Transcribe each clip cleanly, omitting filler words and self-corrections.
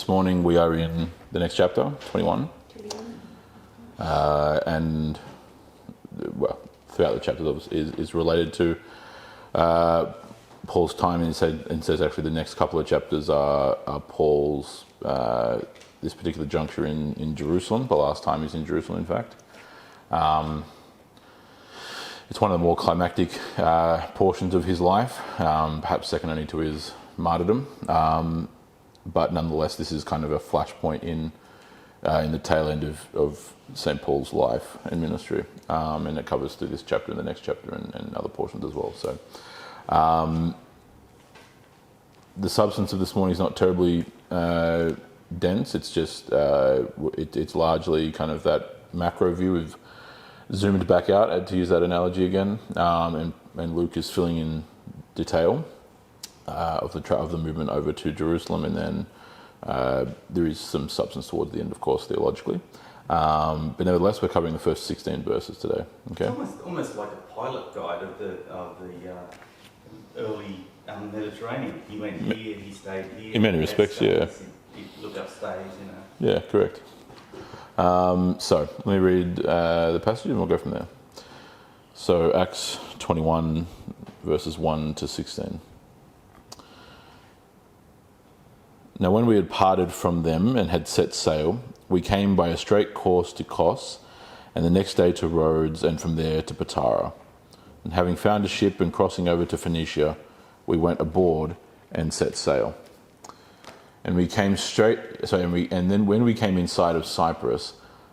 This morning we are in the next chapter, 21. And, well, throughout the chapters is related to Paul's time, and says actually the next couple of chapters are Paul's, this particular juncture in Jerusalem. The last time he's in Jerusalem, in fact. It's one of the more climactic portions of his life, perhaps second only to his martyrdom. But nonetheless, this is kind of a flashpoint in the tail end of St. Paul's life and ministry. And it covers through this chapter and the next chapter and other portions as well. So the substance of this morning is not terribly dense. It's just, it's largely kind of that macro view. We've zoomed back out, to use that analogy again, and Luke is filling in detail of the movement over to Jerusalem, and then there is some substance towards the end, of course, theologically. But nevertheless, we're covering the first 16 verses today. Okay. It's almost like a pilot guide of the early Mediterranean. He went here, he stayed here. In many respects, yeah. He looked upstage, Yeah, correct. So let me read the passage and we'll go from there. So Acts 21 verses 1 to 16. Now when we had parted from them and had set sail, we came by a straight course to Kos, and the next day to Rhodes, and from there to Patara. And having found a ship and crossing over to Phoenicia, we went aboard and set sail. And we came and then when we came in sight of Cyprus,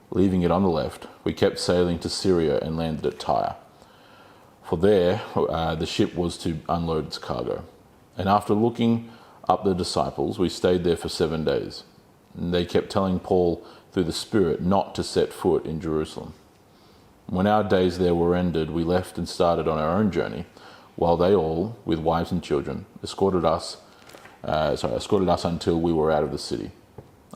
leaving it on the left, we kept sailing to Syria and landed at Tyre. For there the ship was to unload its cargo. And after looking up the disciples, we stayed there for 7 days. And they kept telling Paul through the Spirit not to set foot in Jerusalem. When our days there were ended, we left and started on our own journey, while they all, with wives and children, escorted us until we were out of the city.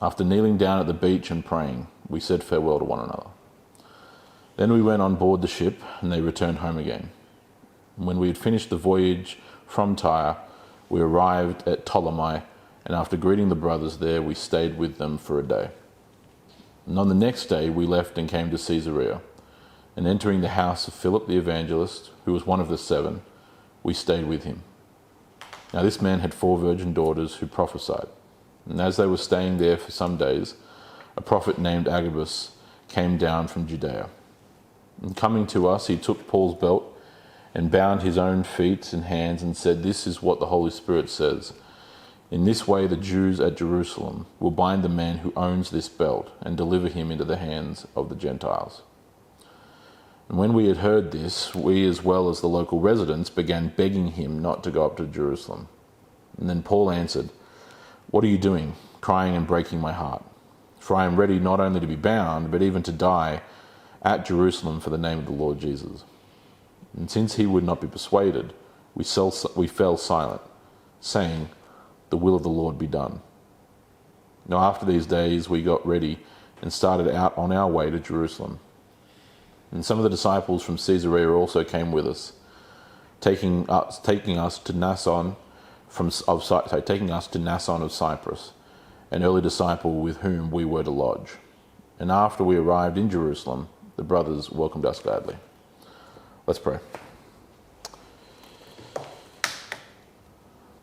After kneeling down at the beach and praying, we said farewell to one another. Then we went on board the ship, and they returned home again. When we had finished the voyage from Tyre, we arrived at Ptolemy, and after greeting the brothers there, we stayed with them for a day. And on the next day, we left and came to Caesarea. And entering the house of Philip the evangelist, who was one of the 7, we stayed with him. Now this man had 4 virgin daughters who prophesied. And as they were staying there for some days, a prophet named Agabus came down from Judea. And coming to us, he took Paul's belt and bound his own feet and hands and said, "This is what the Holy Spirit says. In this way the Jews at Jerusalem will bind the man who owns this belt and deliver him into the hands of the Gentiles." And when we had heard this, we as well as the local residents began begging him not to go up to Jerusalem. And then Paul answered, "What are you doing, crying and breaking my heart? For I am ready not only to be bound, but even to die at Jerusalem for the name of the Lord Jesus." And since he would not be persuaded, we fell silent, saying, "The will of the Lord be done." Now after these days we got ready and started out on our way to Jerusalem. And some of the disciples from Caesarea also came with us, taking us to Naasson of Cyprus, an early disciple with whom we were to lodge. And after we arrived in Jerusalem, the brothers welcomed us gladly. Let's pray.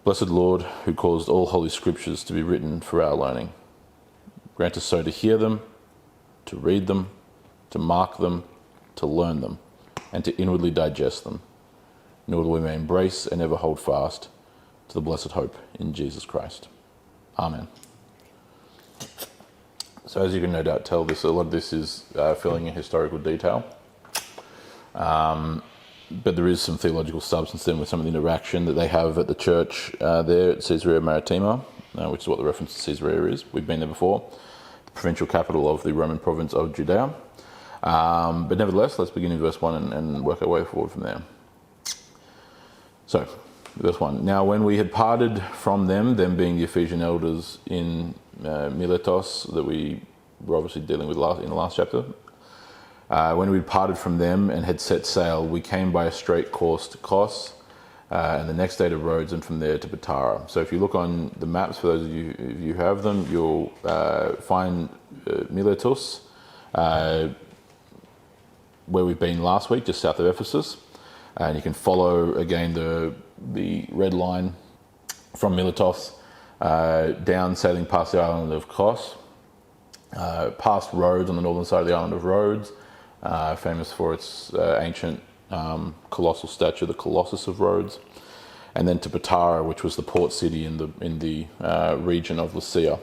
Blessed Lord, who caused all holy scriptures to be written for our learning, grant us so to hear them, to read them, to mark them, to learn them, and to inwardly digest them, in order we may embrace and ever hold fast to the blessed hope in Jesus Christ. Amen. So as you can no doubt tell, a lot of this is filling in historical detail. But there is some theological substance then with some of the interaction that they have at the church there at Caesarea Maritima, which is what the reference to Caesarea is. We've been there before, the provincial capital of the Roman province of Judea. But nevertheless, let's begin in verse 1 and work our way forward from there. So, verse 1. Now when we had parted from them being the Ephesian elders in Miletus, that we were obviously dealing with in the last chapter, when we parted from them and had set sail, we came by a straight course to Kos, and the next day to Rhodes, and from there to Patara. So if you look on the maps, for those of you if you have them, you'll find Miletus, where we've been last week, just south of Ephesus, and you can follow again the red line from Miletus down, sailing past the island of Kos, past Rhodes on the northern side of the island of Rhodes, famous for its ancient colossal statue, the Colossus of Rhodes, and then to Patara, which was the port city in the region of Lycia.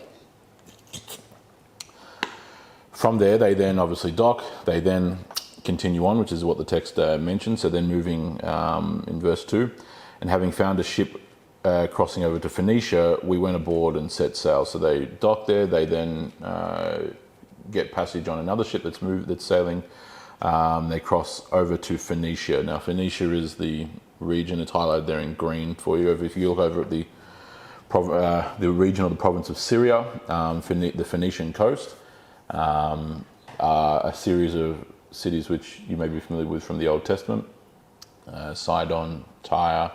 From there, they then obviously dock. They then continue on, which is what the text mentions. So then moving in verse 2, and having found a ship crossing over to Phoenicia, we went aboard and set sail. So they dock there. They then get passage on another ship that's sailing. They cross over to Phoenicia. Now, Phoenicia is the region. It's highlighted there in green for you. If you look over at the region of the province of Syria, the Phoenician coast, a series of cities which you may be familiar with from the Old Testament: Sidon, Tyre,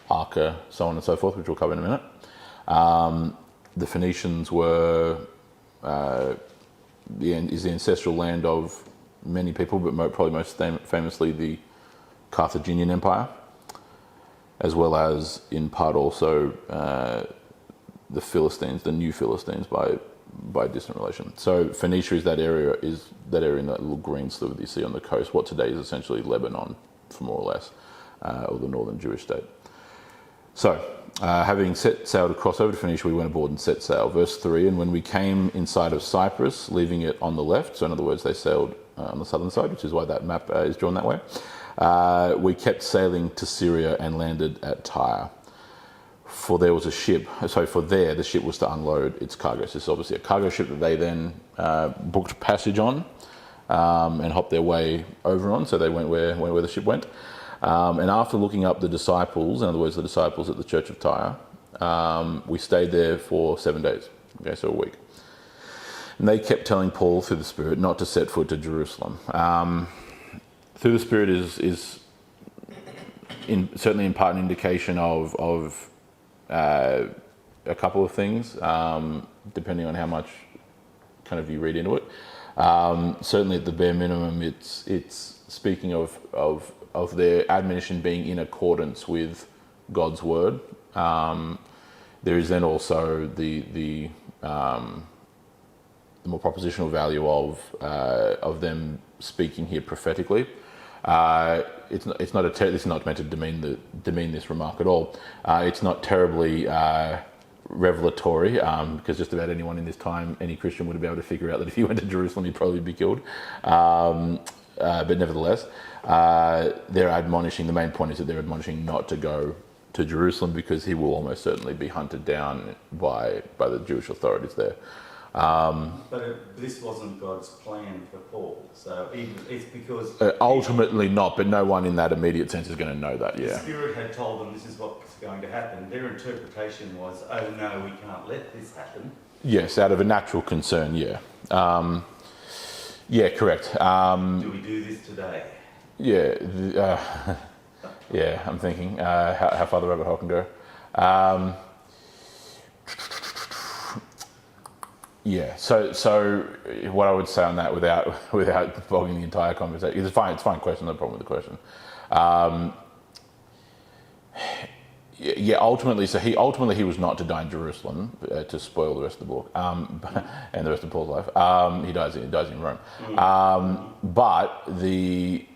Arca, so on and so forth, which we'll cover in a minute. The Phoenicians were is the ancestral land of many people, but probably most famously the Carthaginian Empire, as well as in part also the Philistines, the new Philistines by distant relation. So Phoenicia is that area in that little green sliver that you see on the coast, what today is essentially Lebanon, for more or less, or the northern Jewish state. So, having set sail to cross over to Phoenicia, we went aboard and set sail. Verse 3, and when we came in sight of Cyprus, leaving it on the left, so in other words, they sailed on the southern side, which is why that map is drawn that way, we kept sailing to Syria and landed at Tyre. For there was a ship, the ship was to unload its cargo. So this is obviously a cargo ship that they then booked passage on and hopped their way over on, so they went where the ship went. And after looking up the disciples, in other words, the disciples at the church of Tyre, we stayed there for 7 days, okay, so a week. And they kept telling Paul through the Spirit not to set foot to Jerusalem. Through the Spirit is certainly in part an indication of a couple of things, depending on how much kind of you read into it. Certainly at the bare minimum, it's speaking of their admonition being in accordance with God's word. There is then also the more propositional value of them speaking here prophetically. This is not meant to demean this remark at all. It's not terribly revelatory, because just about anyone in this time, any Christian would be able to figure out that if he went to Jerusalem, he'd probably be killed. But nevertheless, they're admonishing. The main point is that they're admonishing not to go to Jerusalem because he will almost certainly be hunted down by the Jewish authorities there. But this wasn't God's plan for Paul, so it's because... ultimately not, but no one in that immediate sense is going to know that, yeah. The Spirit had told them this is what's going to happen. Their interpretation was, oh no, we can't let this happen. Yes, out of a natural concern, yeah. Yeah, correct. Do we do this today? Yeah, yeah, I'm thinking how far the rabbit hole can go. Yeah, so what I would say on that without bogging the entire conversation, it's fine question, no problem with the question. Yeah, ultimately he was not to die in Jerusalem, to spoil the rest of the book, and the rest of Paul's life. He dies in Rome. But the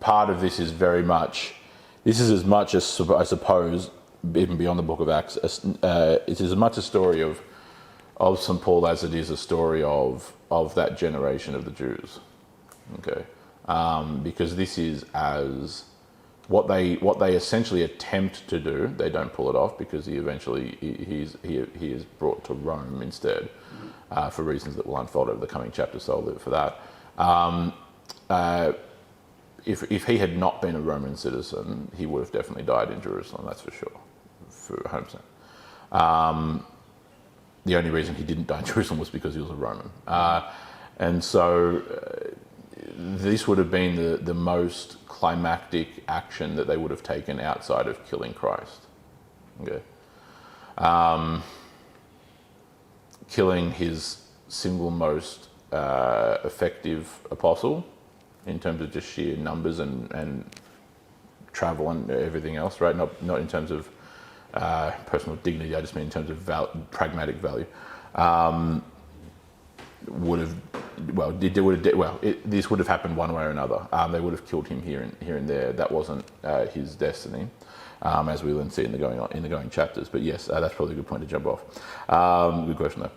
part of this is very much, this is as much as, I suppose, even beyond the book of Acts, it is as much a story of St. Paul as it is a story of that generation of the Jews. Okay, because this is as what they essentially attempt to do. They don't pull it off because he is brought to Rome instead, for reasons that will unfold over the coming chapters. So I'll leave it for that. If he had not been a Roman citizen, he would have definitely died in Jerusalem. That's for sure, for 100%. The only reason he didn't die in Jerusalem was because he was a Roman. And so this would have been the most climactic action that they would have taken outside of killing Christ. Okay. Killing his single most effective apostle in terms of just sheer numbers and travel and everything else, right? Not in terms of personal dignity. I just mean in terms of pragmatic value. This would have happened one way or another. They would have killed him here and there. That wasn't his destiny, as we will see in the going chapters. But yes, that's probably a good point to jump off. Good question though.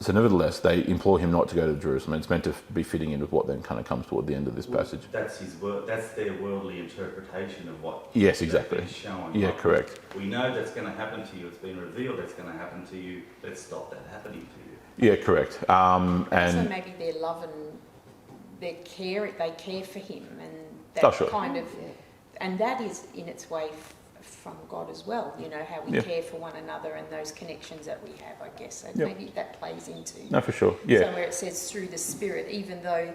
So nevertheless, they implore him not to go to Jerusalem. It's meant to be fitting in with what then kind of comes toward the end of this passage. That's his word. That's their worldly interpretation of what. Yes, exactly. He's showing. Yeah, correct. We know that's going to happen to you. It's been revealed that's going to happen to you. Let's stop that happening to you. Yeah, correct. And so maybe their love and their care, they care for him, and that kind of, and that is in its way from God as well. You know, how we care for one another and those connections that we have, I guess. So maybe that plays into. No, for sure. Yeah. Somewhere it says through the Spirit, even though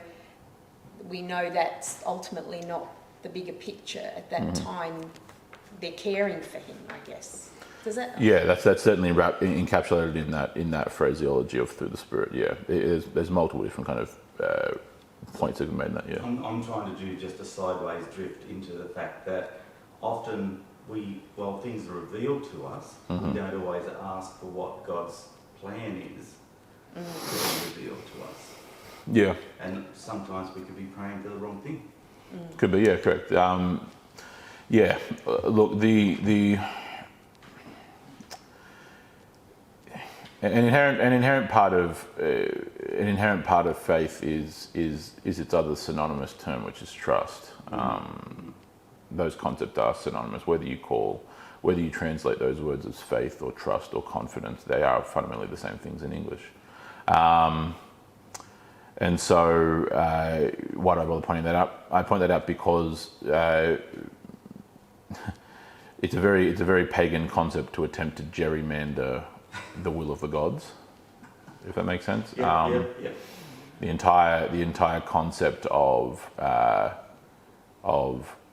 we know that's ultimately not the bigger picture at that time, they're caring for him, I guess. Does that? Yeah, that's certainly encapsulated in that phraseology of through the Spirit. Yeah, there's multiple different kind of points that have made in that. Yeah. I'm trying to do just a sideways drift into the fact that often while things are revealed to us, we don't always ask for what God's plan is to be revealed to us. Yeah. And sometimes we could be praying for the wrong thing. Could be, yeah, correct. Look, an inherent part of faith is its other synonymous term, which is trust. Those concepts are synonymous. Whether you translate those words as faith or trust or confidence, they are fundamentally the same things in English. And so, why do I bother pointing that out? I point that out because it's a very pagan concept to attempt to gerrymander the will of the gods, if that makes sense. The entire concept of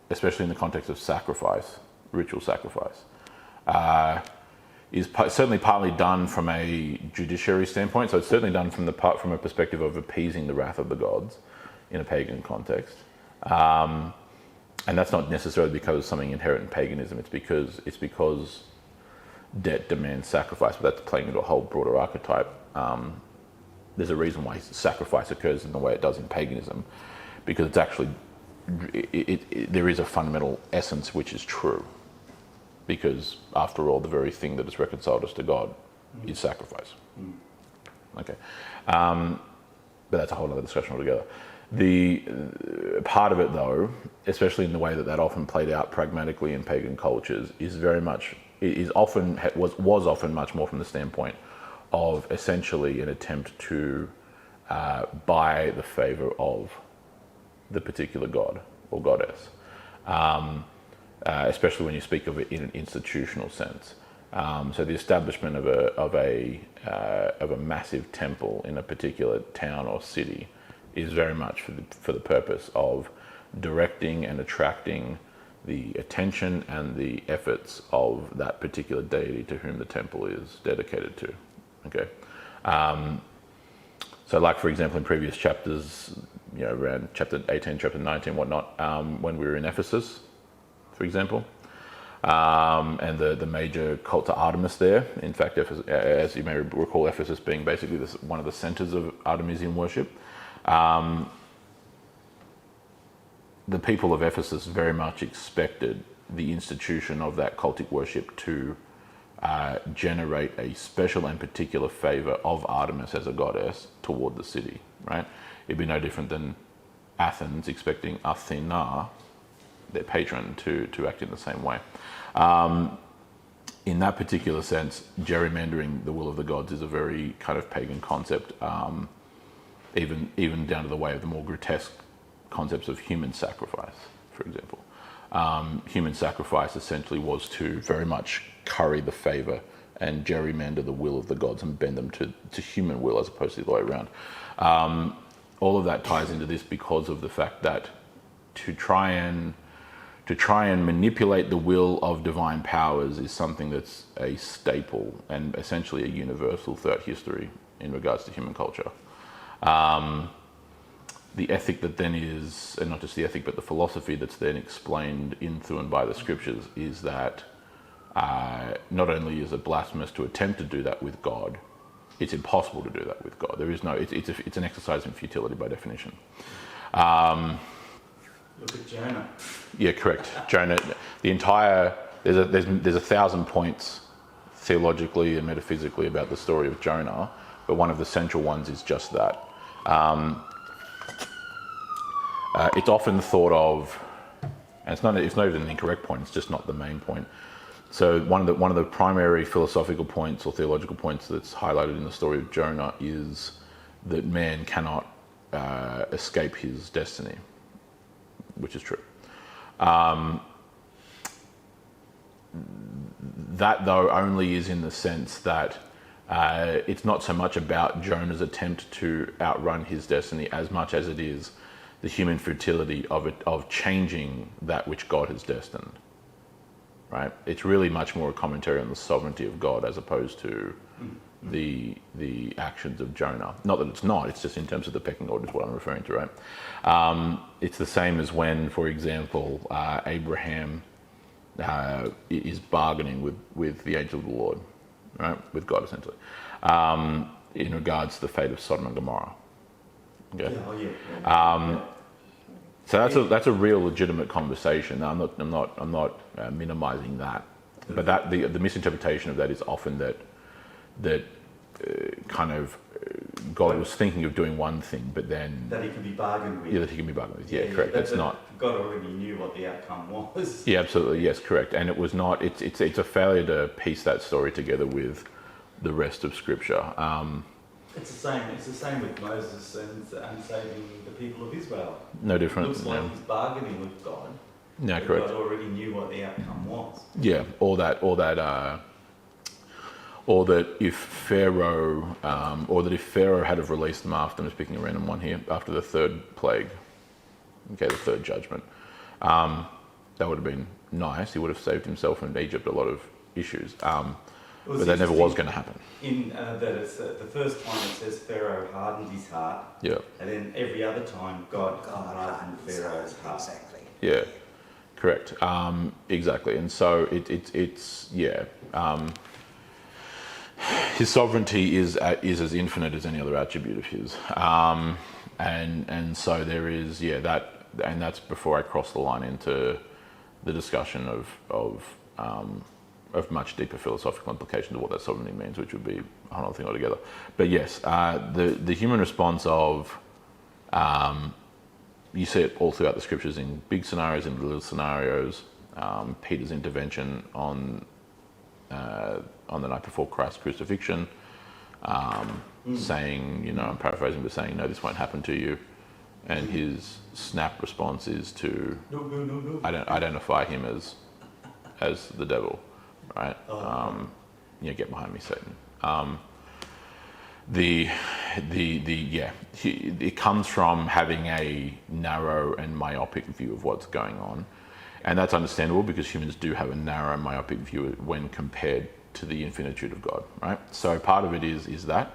especially in the context of sacrifice, ritual sacrifice, is certainly partly done from a judiciary standpoint. So it's certainly done from a perspective of appeasing the wrath of the gods in a pagan context. And that's not necessarily because of something inherent in paganism. It's because debt demands sacrifice, but that's playing into a whole broader archetype. There's a reason why sacrifice occurs in the way it does in paganism, because it's actually there is a fundamental essence which is true, because after all, the very thing that has reconciled us to God is sacrifice. Okay, but that's a whole other discussion altogether. The part of it, though, especially in the way that often played out pragmatically in pagan cultures, was often much more from the standpoint of essentially an attempt to buy the favor of the particular god or goddess, especially when you speak of it in an institutional sense. So the establishment of a massive temple in a particular town or city is very much for the purpose of directing and attracting the attention and the efforts of that particular deity to whom the temple is dedicated to. Okay, so like for example in previous chapters, around chapter 18, chapter 19, whatnot, when we were in Ephesus, for example, and the major cult to Artemis there. In fact, as you may recall, Ephesus being basically one of the centers of Artemisian worship. The people of Ephesus very much expected the institution of that cultic worship to generate a special and particular favor of Artemis as a goddess toward the city, right? It'd be no different than Athens expecting Athena, their patron, to act in the same way. In that particular sense, gerrymandering the will of the gods is a very kind of pagan concept, even down to the way of the more grotesque concepts of human sacrifice, for example. Human sacrifice essentially was to very much curry the favor and gerrymander the will of the gods and bend them to human will as opposed to the other way around. all of that ties into this because of the fact that to try and manipulate the will of divine powers is something that's a staple and essentially a universal throughout history in regards to human culture. The ethic that then is, and not just the ethic, but the philosophy that's then explained in through and by the scriptures is that not only is it blasphemous to attempt to do that with God, it's impossible to do that with God. There is no, it's an exercise in futility by definition. Look at Jonah. Yeah, correct. Jonah, the entire, there's 1,000 points theologically and metaphysically about the story of Jonah, but one of the central ones is just that. It's often thought of, and it's not even an incorrect point, it's just not the main point. So one of the primary philosophical points or theological points that's highlighted in the story of Jonah is that man cannot escape his destiny, which is true. That though only is in the sense that it's not so much about Jonah's attempt to outrun his destiny as much as it is the human futility of changing that which God has destined. Right? It's really much more a commentary on the sovereignty of God as opposed to the actions of Jonah. Not that it's not, it's just in terms of the pecking order is what I'm referring to, right? It's the same as when, for example, Abraham is bargaining with the angel of the Lord, right? With God, essentially, in regards to the fate of Sodom and Gomorrah. Okay. So that's a real legitimate conversation. Now, I'm not minimizing that, but that the misinterpretation of that is often that kind of God was thinking of doing one thing, but then that he can be bargained with. Yeah, that he can be bargained with. Yeah, correct. That's not. God already knew what the outcome was. Yeah, absolutely. Yes, correct. And it was not. It's a failure to piece that story together with the rest of Scripture. It's the same with Moses and saving the people of Israel. No different. It looks like he's bargaining with God. No, correct. God already knew what the outcome was. Yeah, or that if Pharaoh had have released them after, I'm just picking a random one here, after the third plague, okay, the third judgment, that would have been nice. He would have saved himself and Egypt a lot of issues. But that never was going to happen. In that it's the first time it says Pharaoh hardened his heart. Yeah. And then every other time God hardened Pharaoh's heart. Exactly. Yeah. Correct. Exactly. And so it's his sovereignty is as infinite as any other attribute of his. And so there is that, and that's before I cross the line into the discussion of much deeper philosophical implications of what that sovereignty means, which would be a whole other thing altogether. But yes, the human response of you see it all throughout the scriptures in big scenarios, in little scenarios. Peter's intervention on the night before Christ's crucifixion, saying, I'm paraphrasing, but saying, no, this won't happen to you. And his snap response is to No. identify him as the devil, right? Get behind me, Satan. It comes from having a narrow and myopic view of what's going on. And that's understandable because humans do have a narrow and myopic view when compared to the infinitude of God, right? So part of it is that,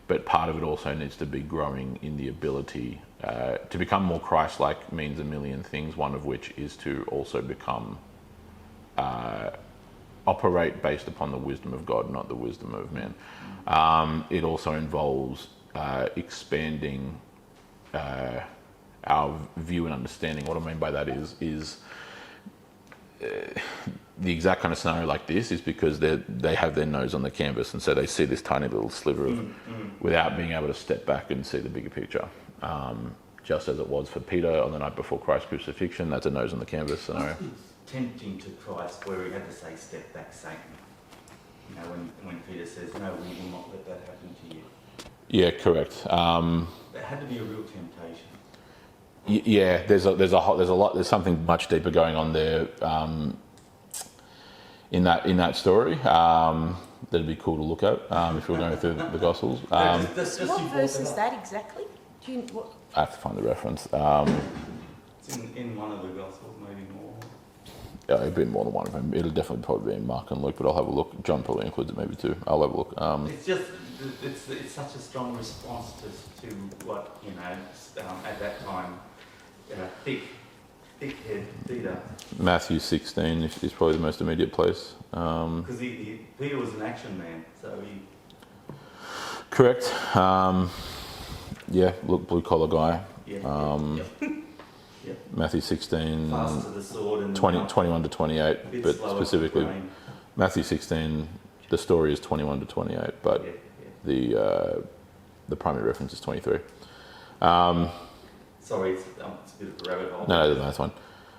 but part of it also needs to be growing in the ability to become more Christ-like means a million things, one of which is to also become, operate based upon the wisdom of God, not the wisdom of men. It also involves expanding our view and understanding. What I mean by that is the exact kind of scenario like this is because they have their nose on the canvas, and so they see this tiny little sliver of without being able to step back and see the bigger picture. Just as it was for Peter on the night before Christ's crucifixion, that's a nose on the canvas scenario. Tempting to Christ where he had to say, step back, Satan. When Peter says, no, we will not let that happen to you. Yeah, correct. There had to be a real temptation. There's something much deeper going on there in that story. That'd be cool to look at if we were going through the Gospels. What verse is that exactly? I have to find the reference. It's in one of the Gospels, maybe more. Yeah, it'd be more than one of them. It'll definitely probably be in Mark and Luke, but I'll have a look. John probably includes it maybe too. I'll have a look. It's just, it's such a strong response to what, at that time, thick-head Peter. Matthew 16 is probably the most immediate place. Because Peter was an action man, so he... Correct. Blue collar guy. Yep. Matthew 16, Fast to the sword and 21 to 28, but specifically Matthew 16, the story is 21 to 28, but the primary reference is 23. Sorry, it's a bit of a rabbit hole. No, that's fine.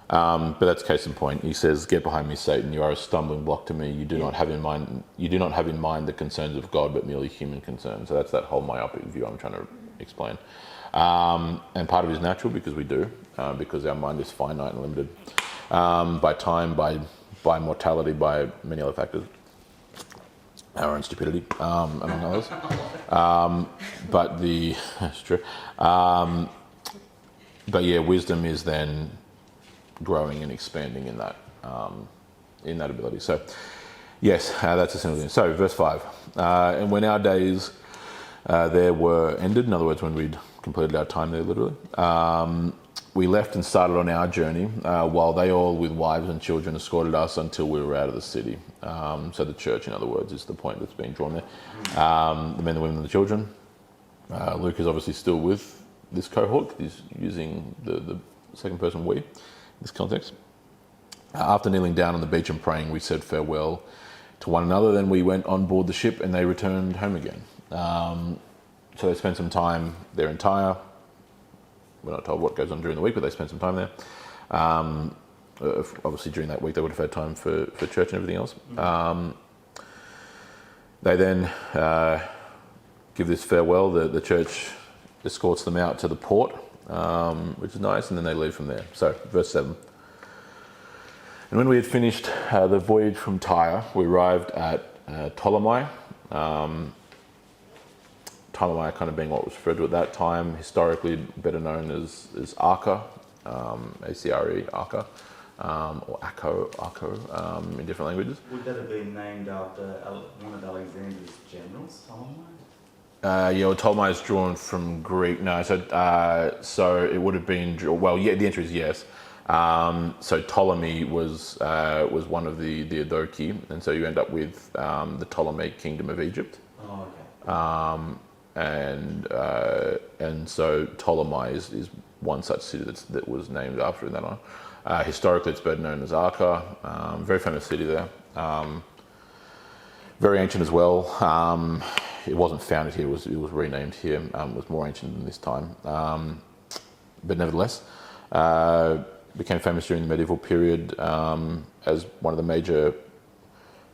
But that's case in point. He says, "Get behind me, Satan! You are a stumbling block to me. You do not have in mind. You do not have in mind the concerns of God, but merely human concerns." So that's that whole myopic view I'm trying to explain. And part of it is natural because we do, because our mind is finite and limited by time, by mortality, by many other factors. Our own stupidity, among others. But it's true. But yeah, wisdom is then growing and expanding in that ability. So yes, that's a simple thing. So verse 5. And when our days there were ended, in other words, when we'd completed our time there literally, we left and started on our journey, while they all with wives and children escorted us until we were out of the city. So the church, in other words, is the point that's being drawn there. The men, the women and the children. Luke is obviously still with this cohort. He's using the second person we in this context. After kneeling down on the beach and praying, we said farewell to one another. Then we went on board the ship and they returned home again. So they spent some time there in Tyre. We're not told what goes on during the week, but they spent some time there. Obviously, during that week, they would have had time for church and everything else. They then give this farewell. The church escorts them out to the port, which is nice, and then they leave from there. So, verse 7. And when we had finished the voyage from Tyre, we arrived at Ptolemy. Ptolemy kind of being what was referred to at that time, historically better known as Acre, A-C-R-E, Acre, or Akko, in different languages. Would that have been named after one of Alexander's generals, Ptolemy? Ptolemy is drawn from Greek. No, so it would have been. Well, yeah. The answer is yes. So Ptolemy was one of the Adochi, and so you end up with the Ptolemaic kingdom of Egypt. Oh, okay. And so Ptolemy is one such city that was named after that one. Historically, it's better known as Acre. Very famous city there. Very ancient as well. It wasn't founded here; it was renamed here. It was more ancient than this time, but nevertheless, became famous during the medieval period as one of the major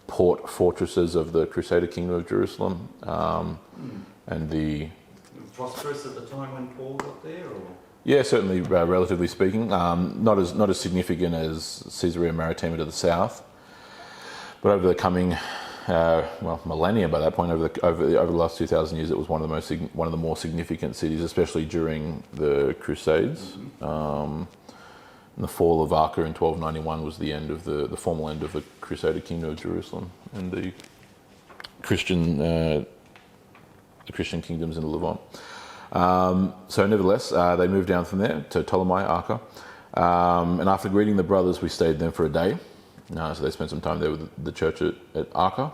port fortresses of the Crusader Kingdom of Jerusalem. And prosperous at the time when Paul got there, or? Yeah, certainly, relatively speaking, not as significant as Caesarea Maritima to the south, but over the coming millennia. By that point, over the last 2,000 years, it was one of the more significant cities, especially during the Crusades. And the fall of Acre in 1291 was the end of the formal end of the Crusader Kingdom of Jerusalem and the Christian kingdoms in the Levant. So nevertheless, they moved down from there to Ptolemy, Acre. And after greeting the brothers, we stayed there for a day. So they spent some time there with the church at Acre.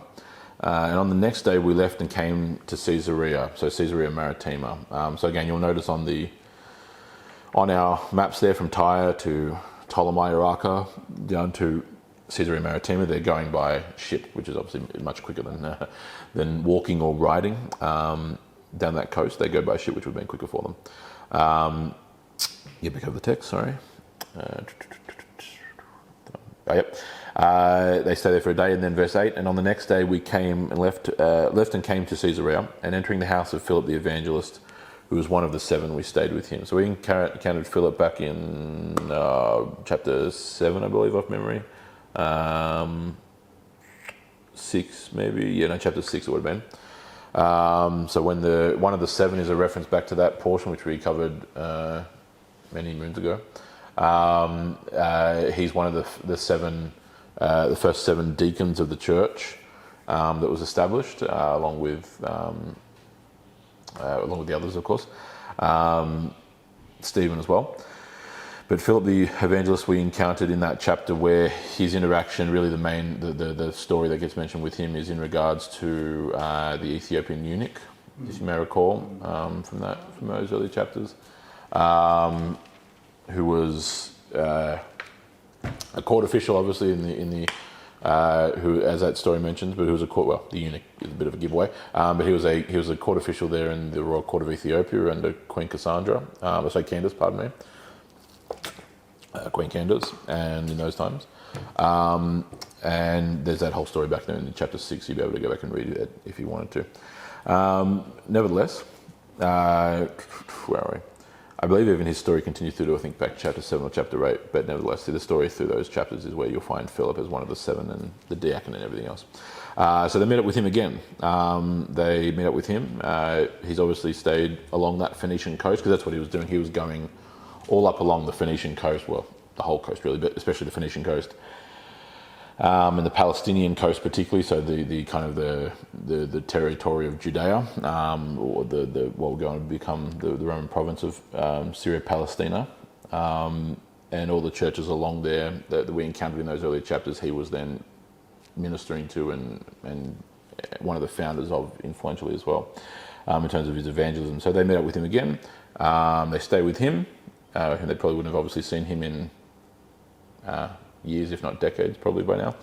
And on the next day, we left and came to Caesarea, so Caesarea Maritima. So again, you'll notice on our maps there from Tyre to Ptolemy or Acre down to Caesarea Maritima, they're going by ship, which is obviously much quicker than walking or riding. Down that coast, they go by ship, which would have been quicker for them. Pick up the text, sorry. They stay there for a day, and then verse 8, and on the next day we came and left and came to Caesarea, and entering the house of Philip the evangelist, who was one of the 7, we stayed with him. So we encountered Philip back in chapter 7, I believe, off memory. 6 maybe, chapter 6 it would have been. So when one of the seven is a reference back to that portion, which we covered many moons ago. He's one of the seven, the first seven deacons of the church that was established, along with the others, of course, Stephen as well. But Philip the evangelist we encountered in that chapter, where his interaction, really the story that gets mentioned with him is in regards to the Ethiopian eunuch, as you may recall, from those early chapters, who was a court official, obviously who, as that story mentions, but who was the eunuch is a bit of a giveaway, but he was a court official there in the royal court of Ethiopia under Queen Candace, pardon me. Queen Candace, and in those times, and there's that whole story back there in chapter 6. You'll be able to go back and read it if you wanted to. Nevertheless, where are we? I believe even his story continues through to, I think, back chapter 7 or chapter 8. But nevertheless, the story through those chapters is where you'll find Philip as one of the seven, and the diacon and everything else. So they met up with him again. They met up with him. He's obviously stayed along that Phoenician coast, because that's what he was doing. He was going all up along the Phoenician coast, well, the whole coast really, but especially the Phoenician coast, and the Palestinian coast particularly. So the kind of the territory of Judea, or what will go on to become the Roman province of Syria, Palestina, and all the churches along there that we encountered in those earlier chapters. He was then ministering to and one of the founders of, influentially as well, in terms of his evangelism. So they met up with him again. They stay with him. They probably wouldn't have obviously seen him in years, if not decades, probably by now.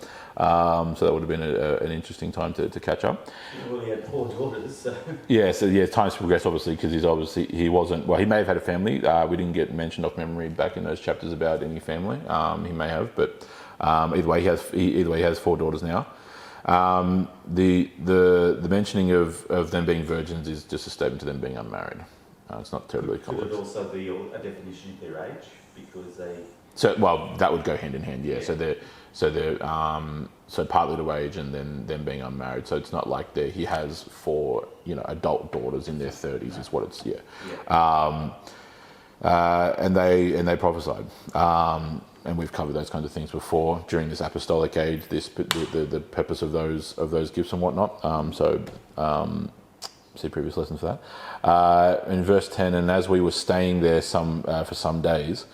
So that would have been an interesting time to catch up. Well, he had 4 daughters, so... Times progress, obviously, because he wasn't... Well, he may have had a family. We didn't get mentioned off memory back in those chapters about any family. He may have, but either way, he has 4 daughters now. The mentioning of them being virgins is just a statement to them being unmarried. It's not terribly complex. Could it also be a definition of their age, because they... that would go hand in hand, yeah. So partly to age and then them being unmarried. So it's not like he has 4, adult daughters in their 30s. Is what it's, yeah. And they prophesied. And we've covered those kinds of things before during this apostolic age. The purpose of those gifts and whatnot. See previous lessons for that. In verse 10, and as we were staying there for some days,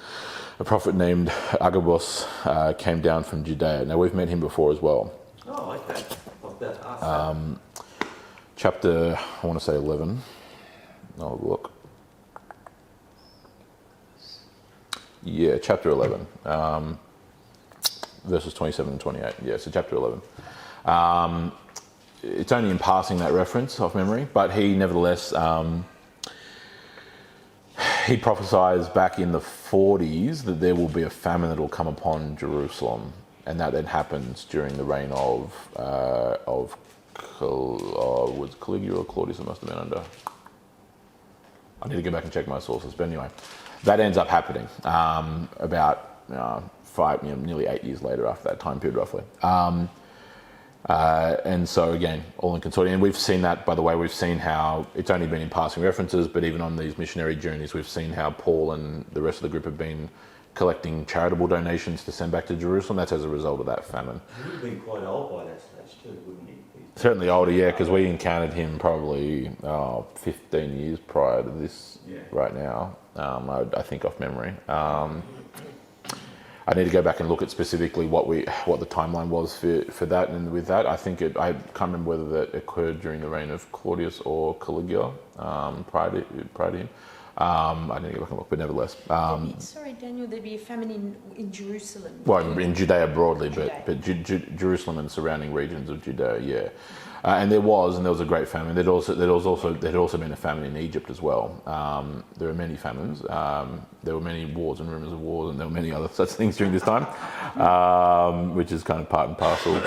a prophet named Agabus came down from Judea. Now we've met him before as well. Oh, okay. I was about to ask that. Chapter, I want to say 11. I'll have a look. Yeah, chapter 11. Verses 27 and 28. Yeah, so chapter 11. It's only in passing that reference off memory, but he nevertheless, he prophesies back in the 40s that there will be a famine that will come upon Jerusalem, and that then happens during the reign of was Caligula or Claudius? It must have been under. I need to go back and check my sources, but anyway, that ends up happening about nearly 8 years later after that time period, roughly. And so again, all in consortium. And we've seen that, by the way, we've seen how it's only been in passing references, but even on these missionary journeys, we've seen how Paul and the rest of the group have been collecting charitable donations to send back to Jerusalem. That's as a result of that famine. He would have been quite old by that stage too, wouldn't he? Certainly older, yeah, because we encountered him probably 15 years prior to this right now, I think off memory. I need to go back and look at specifically what the timeline was for that, and with that, I think I can't remember whether that occurred during the reign of Claudius or Caligula prior to him. I need to go back and look, but nevertheless. Sorry, Daniel, there'd be a famine in Jerusalem. Well, in Judea broadly, Judea. but Jerusalem and surrounding regions of Judea, yeah. And there was a great famine. There'd also been a famine in Egypt as well. There were many famines. There were many wars and rumors of wars, and there were many other such things during this time, which is kind of part and parcel,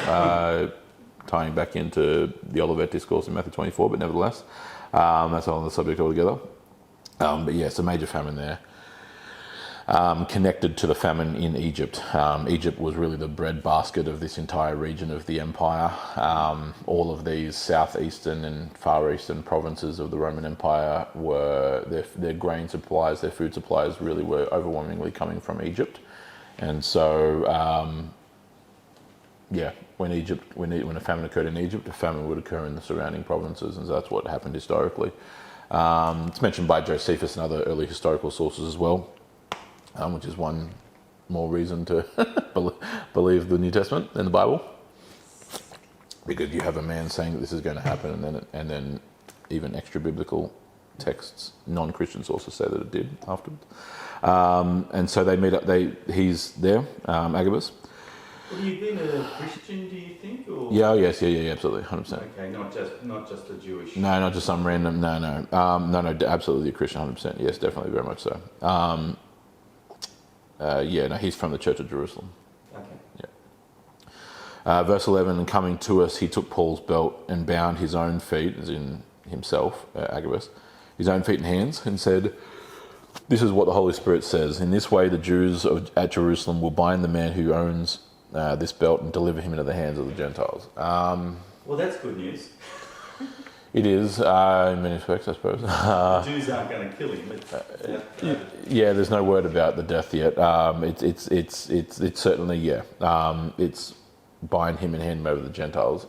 tying back into the Olivet Discourse in Matthew 24. But nevertheless, that's on the subject altogether. But yes, a major famine there. connected to the famine in Egypt. Egypt was really the breadbasket of this entire region of the empire. All of these southeastern and far eastern provinces of the Roman Empire were their grain supplies, their food supplies really were overwhelmingly coming from Egypt. And so, when a famine occurred in Egypt, a famine would occur in the surrounding provinces, and so that's what happened historically. It's mentioned by Josephus and other early historical sources as well, which is one more reason to believe the New Testament and the Bible, because you have a man saying that this is going to happen, and then even extra biblical texts, non-Christian sources say that it did afterwards. And so they meet up. He's there, Agabus. Have you been a Christian, do you think? Or? Yeah, yes, absolutely, 100%. Okay, not just a Jewish. No, not just some random. No, absolutely a Christian, 100%. Yes, definitely, very much so. He's from the Church of Jerusalem. Okay. Yeah. Verse 11, and coming to us, he took Paul's belt and bound his own feet, as in himself, Agabus, his own feet and hands, and said, "This is what the Holy Spirit says. In this way, the Jews at Jerusalem will bind the man who owns this belt and deliver him into the hands of the Gentiles." Well, that's good news. It is, in many respects, I suppose. The Jews aren't going to kill him. There's no word about the death yet. It's certainly, it's bind him and hand him over to the Gentiles,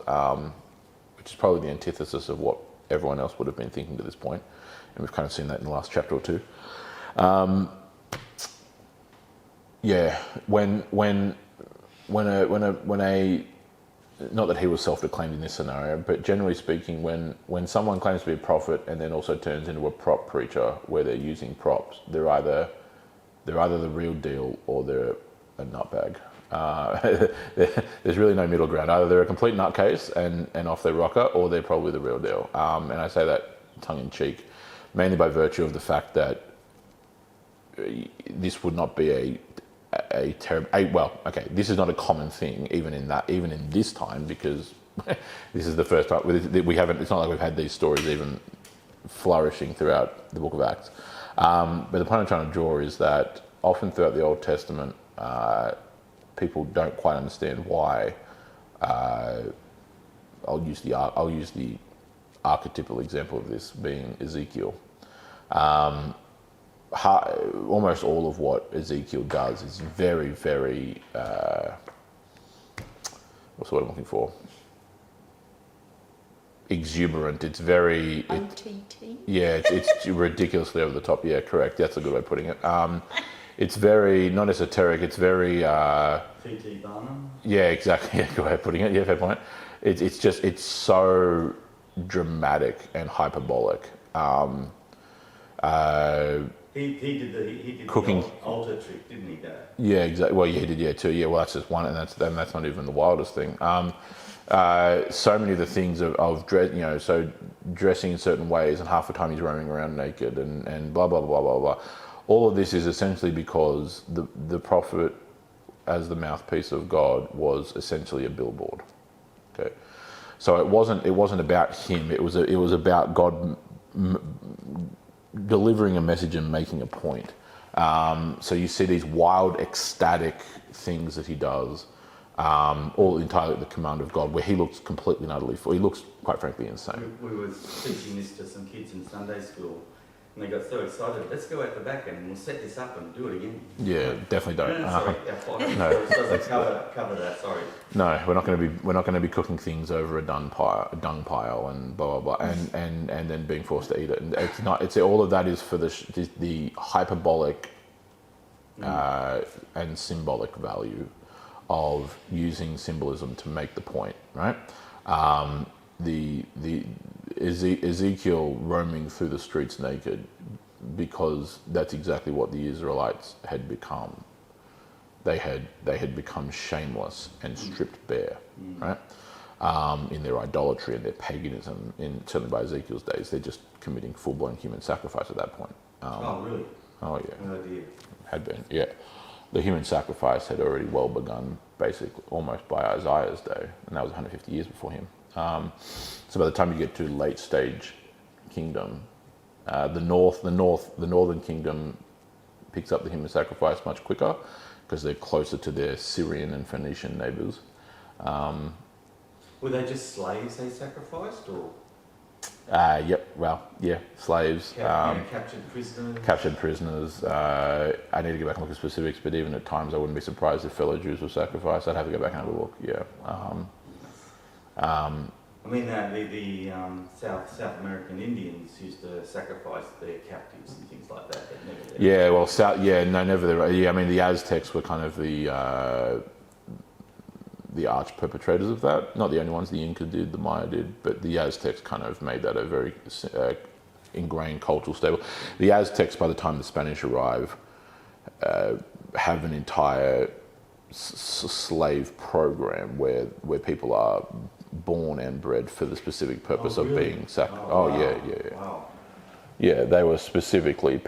which is probably the antithesis of what everyone else would have been thinking to this point, and we've kind of seen that in the last chapter or two. When a not that he was self-proclaimed in this scenario, but generally speaking, when someone claims to be a prophet and then also turns into a prop preacher where they're using props, they're either the real deal or they're a nutbag. There's really no middle ground. Either they're a complete nutcase and off their rocker, or they're probably the real deal. And I say that tongue in cheek, mainly by virtue of the fact that this would not be this is not a common thing, even in this time, because this is the first time we haven't. It's not like we've had these stories even flourishing throughout the Book of Acts. But the point I'm trying to draw is that often throughout the Old Testament, people don't quite understand why. I'll use the archetypal example of this being Ezekiel. Almost all of what Ezekiel does is very, very, what's the word I'm looking for? Exuberant. It's very... OTT? It's ridiculously over the top. Yeah, correct. That's a good way of putting it. It's very, not esoteric, it's very... P.T. Barnum? Yeah, exactly. Yeah, good way of putting it. Yeah, fair point. It's so dramatic and hyperbolic. He did the cooking altar trick, didn't he, Dad? Yeah, exactly. Well, yeah, he did, too. Yeah, well, that's just one, and that's not even the wildest thing. So many of the things of dress, so dressing in certain ways, and half the time he's roaming around naked, and blah blah blah blah blah. All of this is essentially because the prophet, as the mouthpiece of God, was essentially a billboard. Okay, so it wasn't about him. It was about God delivering a message and making a point. So you see these wild, ecstatic things that he does, all entirely at the command of God, where he looks completely and utterly he looks, quite frankly, insane. We were teaching this to some kids in Sunday school, and they got so excited. Let's go out the back and we'll set this up and do it again. Yeah, definitely don't. Cover that. Sorry. No, we're not going to be cooking things over a dung pile and blah blah blah, and then being forced to eat it. And it's not. It's all of that is for the hyperbolic and symbolic value of using symbolism to make the point, right? The Ezekiel roaming through the streets naked, because that's exactly what the Israelites had become. They had become shameless and stripped bare, right? In their idolatry and their paganism. Certainly by Ezekiel's days, they're just committing full-blown human sacrifice at that point. Oh, really? Oh, yeah. No idea. Had been, yeah. The human sacrifice had already well begun, basically, almost by Isaiah's day, and that was 150 years before him. So by the time you get to late stage kingdom, the northern kingdom picks up the human sacrifice much quicker because they're closer to their Syrian and Phoenician neighbours. Were they just slaves they sacrificed, or? Slaves. Captured prisoners. I need to go back and look at specifics, but even at times I wouldn't be surprised if fellow Jews were sacrificed. I'd have to go back and have a look. Yeah. I mean, the South American Indians used to sacrifice their captives and things like that. But never never. Yeah, I mean, the Aztecs were kind of the arch perpetrators of that. Not the only ones. The Inca did, the Maya did, but the Aztecs kind of made that a very ingrained cultural staple. The Aztecs, by the time the Spanish arrive, have an entire slave program where people are born and bred for the specific purpose of being sacrificed. Wow. Yeah, they were specifically,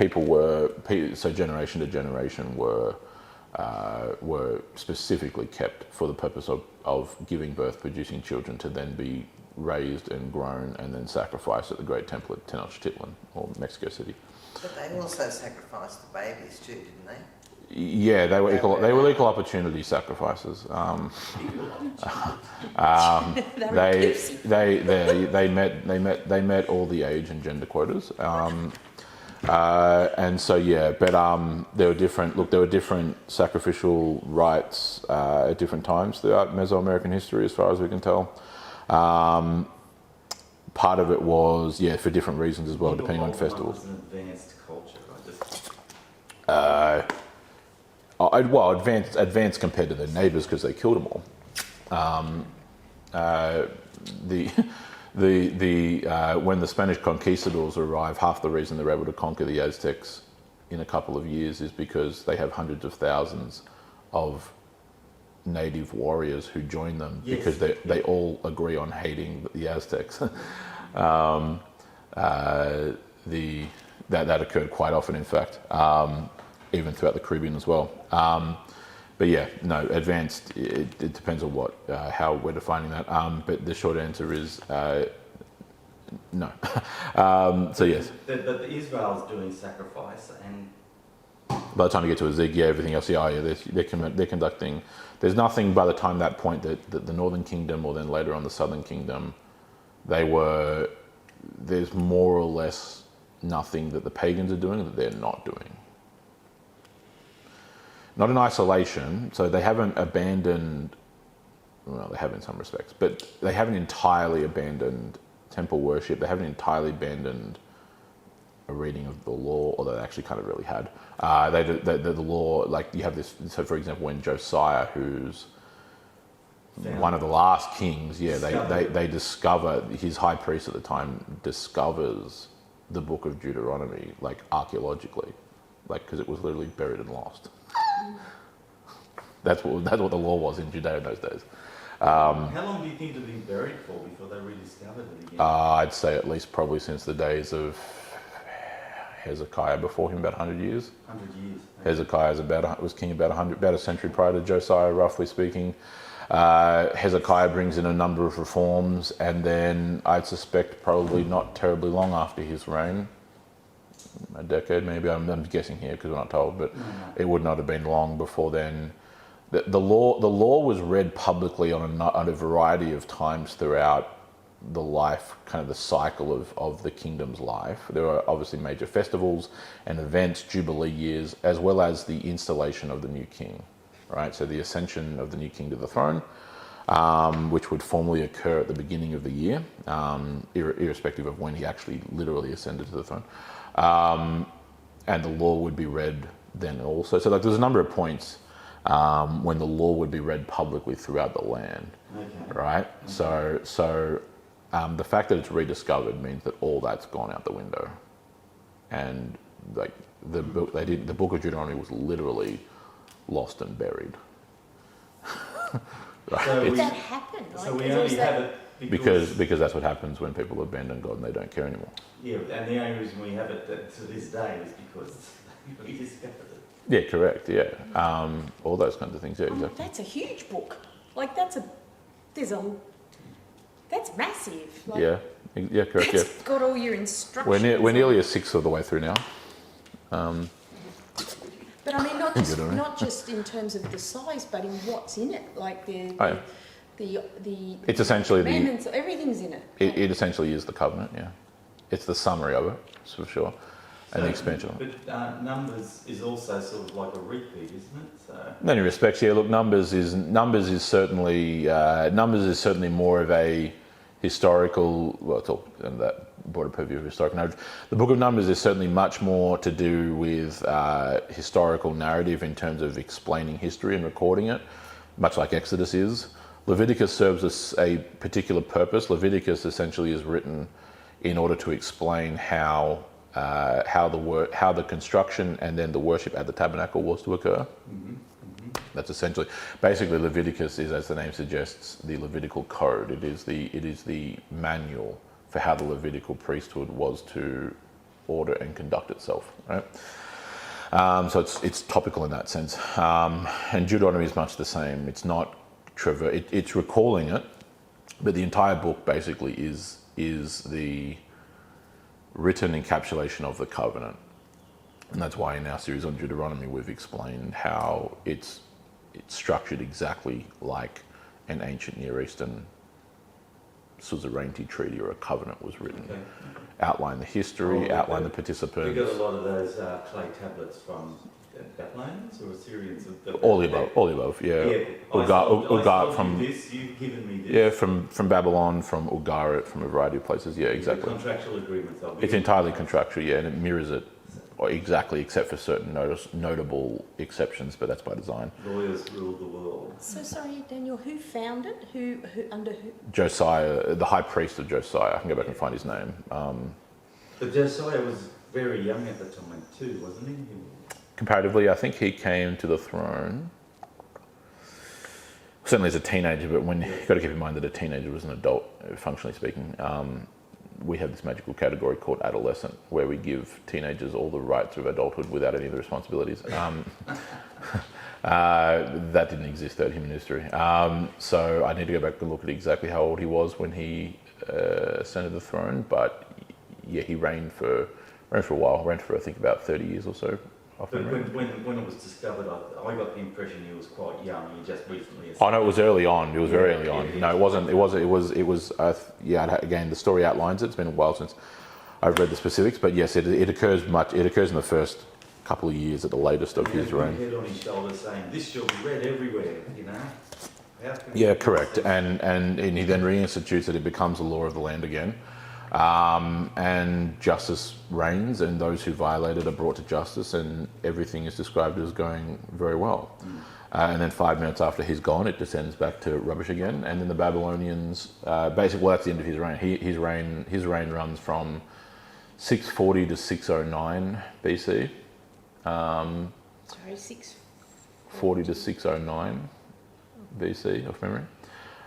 so generation to generation were specifically kept for the purpose of giving birth, producing children to then be raised and grown and then sacrificed at the great temple at Tenochtitlan, or Mexico City. But they also sacrificed the babies too, didn't they? Yeah, they were equal opportunity sacrifices. They met all the age and gender quotas. And so there were different sacrificial rites at different times throughout Mesoamerican history, as far as we can tell. Part of it was for different reasons as well, depending on festivals. It was an advanced culture, advanced compared to their neighbours because they killed them all. When the Spanish conquistadors arrive, half the reason they're able to conquer the Aztecs in a couple of years is because they have hundreds of thousands of native warriors who join them because they all agree on hating the Aztecs. That occurred quite often, in fact, even throughout the Caribbean as well. Advanced. It depends on how we're defining that. But the short answer is no. So yes. But Israel's doing sacrifice, and by the time you get to a zig, everything else, they're conducting. There's nothing by the time that point that the Northern Kingdom or then later on the Southern Kingdom, there's more or less nothing that the pagans are doing that they're not doing. Not in isolation, so they haven't abandoned, well, they have in some respects, but they haven't entirely abandoned temple worship. They haven't entirely abandoned a reading of the law, although they actually kind of really had. The law, like you have this, so for example, when Josiah, who's one of the last kings, they discover, his high priest at the time discovers the book of Deuteronomy, like archaeologically, like because it was literally buried and lost. That's what the law was in Judea in those days. How long do you think it had been buried for before they rediscovered it again? I'd say at least probably since the days of Hezekiah, before him about 100 years. 100 years. Hezekiah was king about a century prior to Josiah, roughly speaking. Hezekiah brings in a number of reforms, and then I'd suspect probably not terribly long after his reign, a decade maybe, I'm guessing here because we're not told, but it would not have been long before then. The law was read publicly on a variety of times throughout the life, kind of the cycle of the kingdom's life. There were obviously major festivals and events, jubilee years, as well as the installation of the new king, right? So the ascension of the new king to the throne, which would formally occur at the beginning of the year, irrespective of when he actually literally ascended to the throne. And the law would be read then also. So there's a number of points when the law would be read publicly throughout the land, right? Okay. So the fact that it's rediscovered means that all that's gone out the window, and like the book of Deuteronomy was literally lost and buried. Right? So did that happen? So we only have it because that's what happens when people abandon God and they don't care anymore. Yeah, and the only reason we have it to this day is because we discovered it. Yeah, correct. Yeah, all those kinds of things. Yeah, exactly. That's a huge book. Like that's massive. Like, yeah, correct. It's got all your instructions. We're nearly a sixth of the way through now. But I mean, not just in terms of the size, but in what's in it, like the it's essentially commandments, everything's in it. It essentially is the covenant. Yeah, it's the summary of it, for sure, and the expansion. But Numbers is also sort of like a repeat, isn't it? So. In many respects, yeah. Look, Numbers is certainly more of a historical. Well, it's all in that broader purview of historical narrative. The Book of Numbers is certainly much more to do with historical narrative in terms of explaining history and recording it, much like Exodus is. Leviticus serves us a particular purpose. Leviticus essentially is written in order to explain how the construction and then the worship at the tabernacle was to occur. Mm-hmm. Mm-hmm. That's essentially, basically, Leviticus is, as the name suggests, the Levitical code. It is the manual for how the Levitical priesthood was to order and conduct itself. Right. So it's topical in that sense. And Deuteronomy is much the same. It's not trivial. It's recalling it, but the entire book basically is the written encapsulation of the covenant. And that's why in our series on Deuteronomy we've explained how it's structured exactly like an ancient Near Eastern suzerainty treaty or a covenant was written. Okay. Outline the history, outline the participants. We got a lot of those clay tablets from Babylonians or Assyrians? All the above, yeah. Ugarit from this, you've given me this. Yeah, from Babylon, from Ugarit, from a variety of places. Yeah, exactly. Contractual agreements. It's entirely contractual, yeah, and it mirrors it exactly, except for certain notable exceptions, but that's by design. Lawyers rule the world. So sorry, Daniel, who found it? Who under who? Josiah, the high priest of Josiah. I can go back and find his name. But Josiah was very young at the time too, wasn't he? Comparatively, I think he came to the throne certainly as a teenager, but you've got to keep in mind that a teenager was an adult, functionally speaking. We have this magical category called adolescent, where we give teenagers all the rights of adulthood without any of the responsibilities. That didn't exist at human history. So I need to go back and look at exactly how old he was when he ascended the throne. But yeah, he reigned for a while. Reigned for I think about 30 years or so. But when it was discovered, I got the impression he was quite young. He just recently. Oh no, it was early on. It was very early on. No, it wasn't. It was. Yeah. Again, the story outlines it. It's been a while since I've read the specifics, but yes, it occurs much. It occurs in the first couple of years at the latest of his reign. Head on his shoulder saying, "This shall be read everywhere." You know. Yeah, correct. And he then reinstitutes it. It becomes the law of the land again. And justice reigns, and those who violate it are brought to justice, and everything is described as going very well. And then 5 minutes after he's gone, it descends back to rubbish again. And then the Babylonians, that's the end of his reign. His reign runs from 640 to 609 BC. 640 to 609 BC, off memory.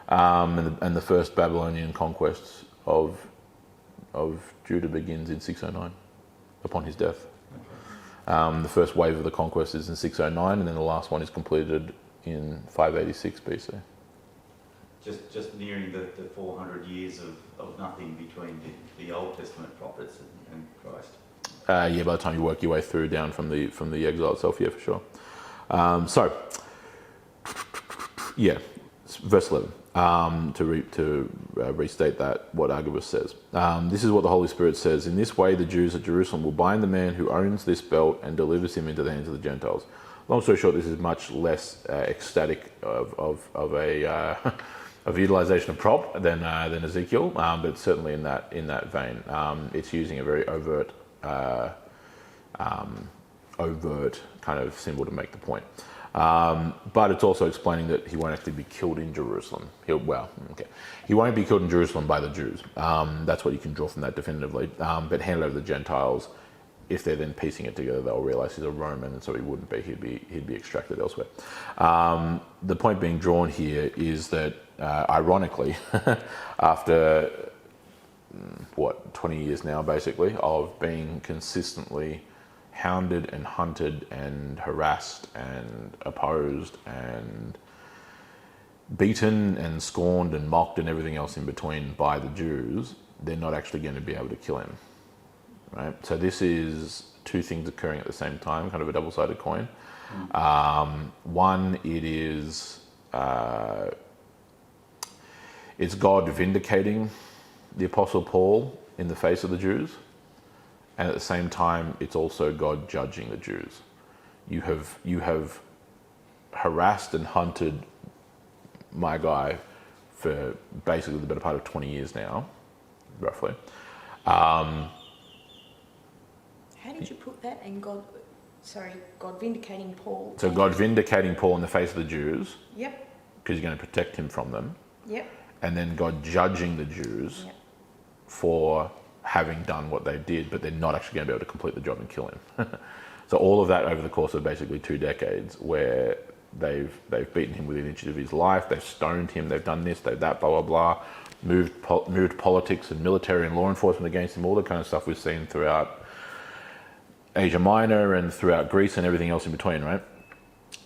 And the first Babylonian conquests of Judah begins in 609 upon his death. The first wave of the conquest is in 609, and then the last one is completed in 586 BC. Just nearing the 400 years of nothing between the Old Testament prophets and Christ. Yeah, by the time you work your way through down from the exile itself, yeah, for sure. So, yeah, verse 11. To restate that, what Agabus says. This is what the Holy Spirit says. In this way, the Jews at Jerusalem will bind the man who owns this belt and delivers him into the hands of the Gentiles. Long story short, this is much less ecstatic of a utilization of prop than Ezekiel, but certainly in that vein. It's using a very overt kind of symbol to make the point. But it's also explaining that he won't actually be killed in Jerusalem. He won't be killed in Jerusalem by the Jews. That's what you can draw from that definitively. But handed over to the Gentiles, if they're then piecing it together, they'll realise he's a Roman, and so he wouldn't be. He'd be extracted elsewhere. The point being drawn here is that, ironically, after 20 years now, basically, of being consistently hounded and hunted and harassed and opposed and beaten and scorned and mocked and everything else in between by the Jews, they're not actually going to be able to kill him. right? So this is two things occurring at the same time, kind of a double-sided coin. One, it's God vindicating the Apostle Paul in the face of the Jews, and at the same time, it's also God judging the Jews. You have harassed and hunted my guy for basically the better part of 20 years now, roughly. How did you put that? And God vindicating Paul. So God vindicating Paul in the face of the Jews. Yep. Because you're going to protect him from them. Yep. And then God judging the Jews for having done what they did, but they're not actually going to be able to complete the job and kill him. So all of that over the course of basically 2 decades, where they've beaten him within inches of his life, they've stoned him, they've done this, they've that, blah, blah, blah, moved politics and military and law enforcement against him, all the kind of stuff we've seen throughout Asia Minor and throughout Greece and everything else in between, right?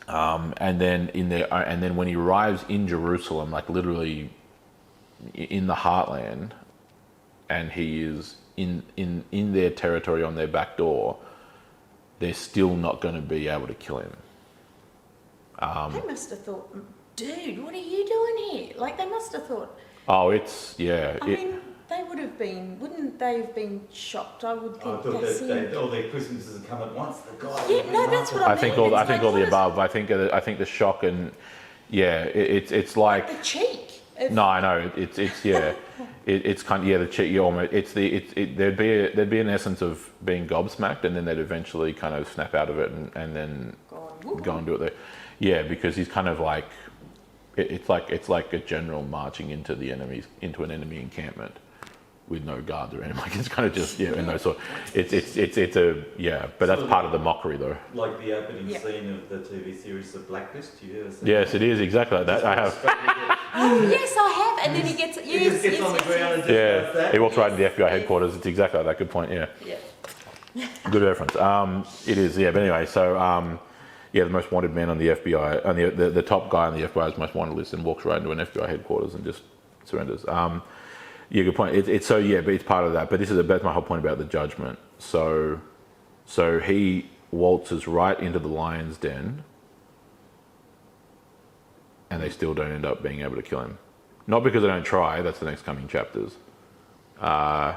And then when he arrives in Jerusalem, like literally in the heartland, and he is in their territory on their back door, they're still not going to be able to kill him. They must have thought, dude, what are you doing here? Like, they must have thought... Oh, it's, yeah. I mean, they would have been... Wouldn't they have been shocked? I would think I thought that all their Christmases had come at once. The guy... Yeah, no, that's what I mean. I think all the above. I think the shock and... Yeah, it's like... The cheek. No, I know. It's yeah. It's kind of, yeah, the cheek. You almost, there'd be an essence of being gobsmacked, and then they'd eventually kind of snap out of it and then go and do it there. Yeah, because he's kind of like, it's like a general marching into an enemy encampment with no guards or anything. Like, it's kind of just, yeah, and no sort. It's a, yeah, but that's part of the mockery though. Like the opening scene of the TV series The Blacklist. You ever seen Yes, it is exactly like that. I have. Oh yes, I have. And then he gets he just gets on the ground and just does that. He walks right into the FBI headquarters. It's exactly like that. Good point. Yeah. Yeah. Good reference. It is. Yeah. But anyway, so yeah, the most wanted man on the FBI, on the top guy on the FBI's most wanted list, and walks right into an FBI headquarters and just surrenders. Yeah, good point. It's so, yeah, but it's part of that. But that's my whole point about the judgment. So he waltzes right into the lion's den, and they still don't end up being able to kill him. Not because they don't try. That's the next coming chapters. And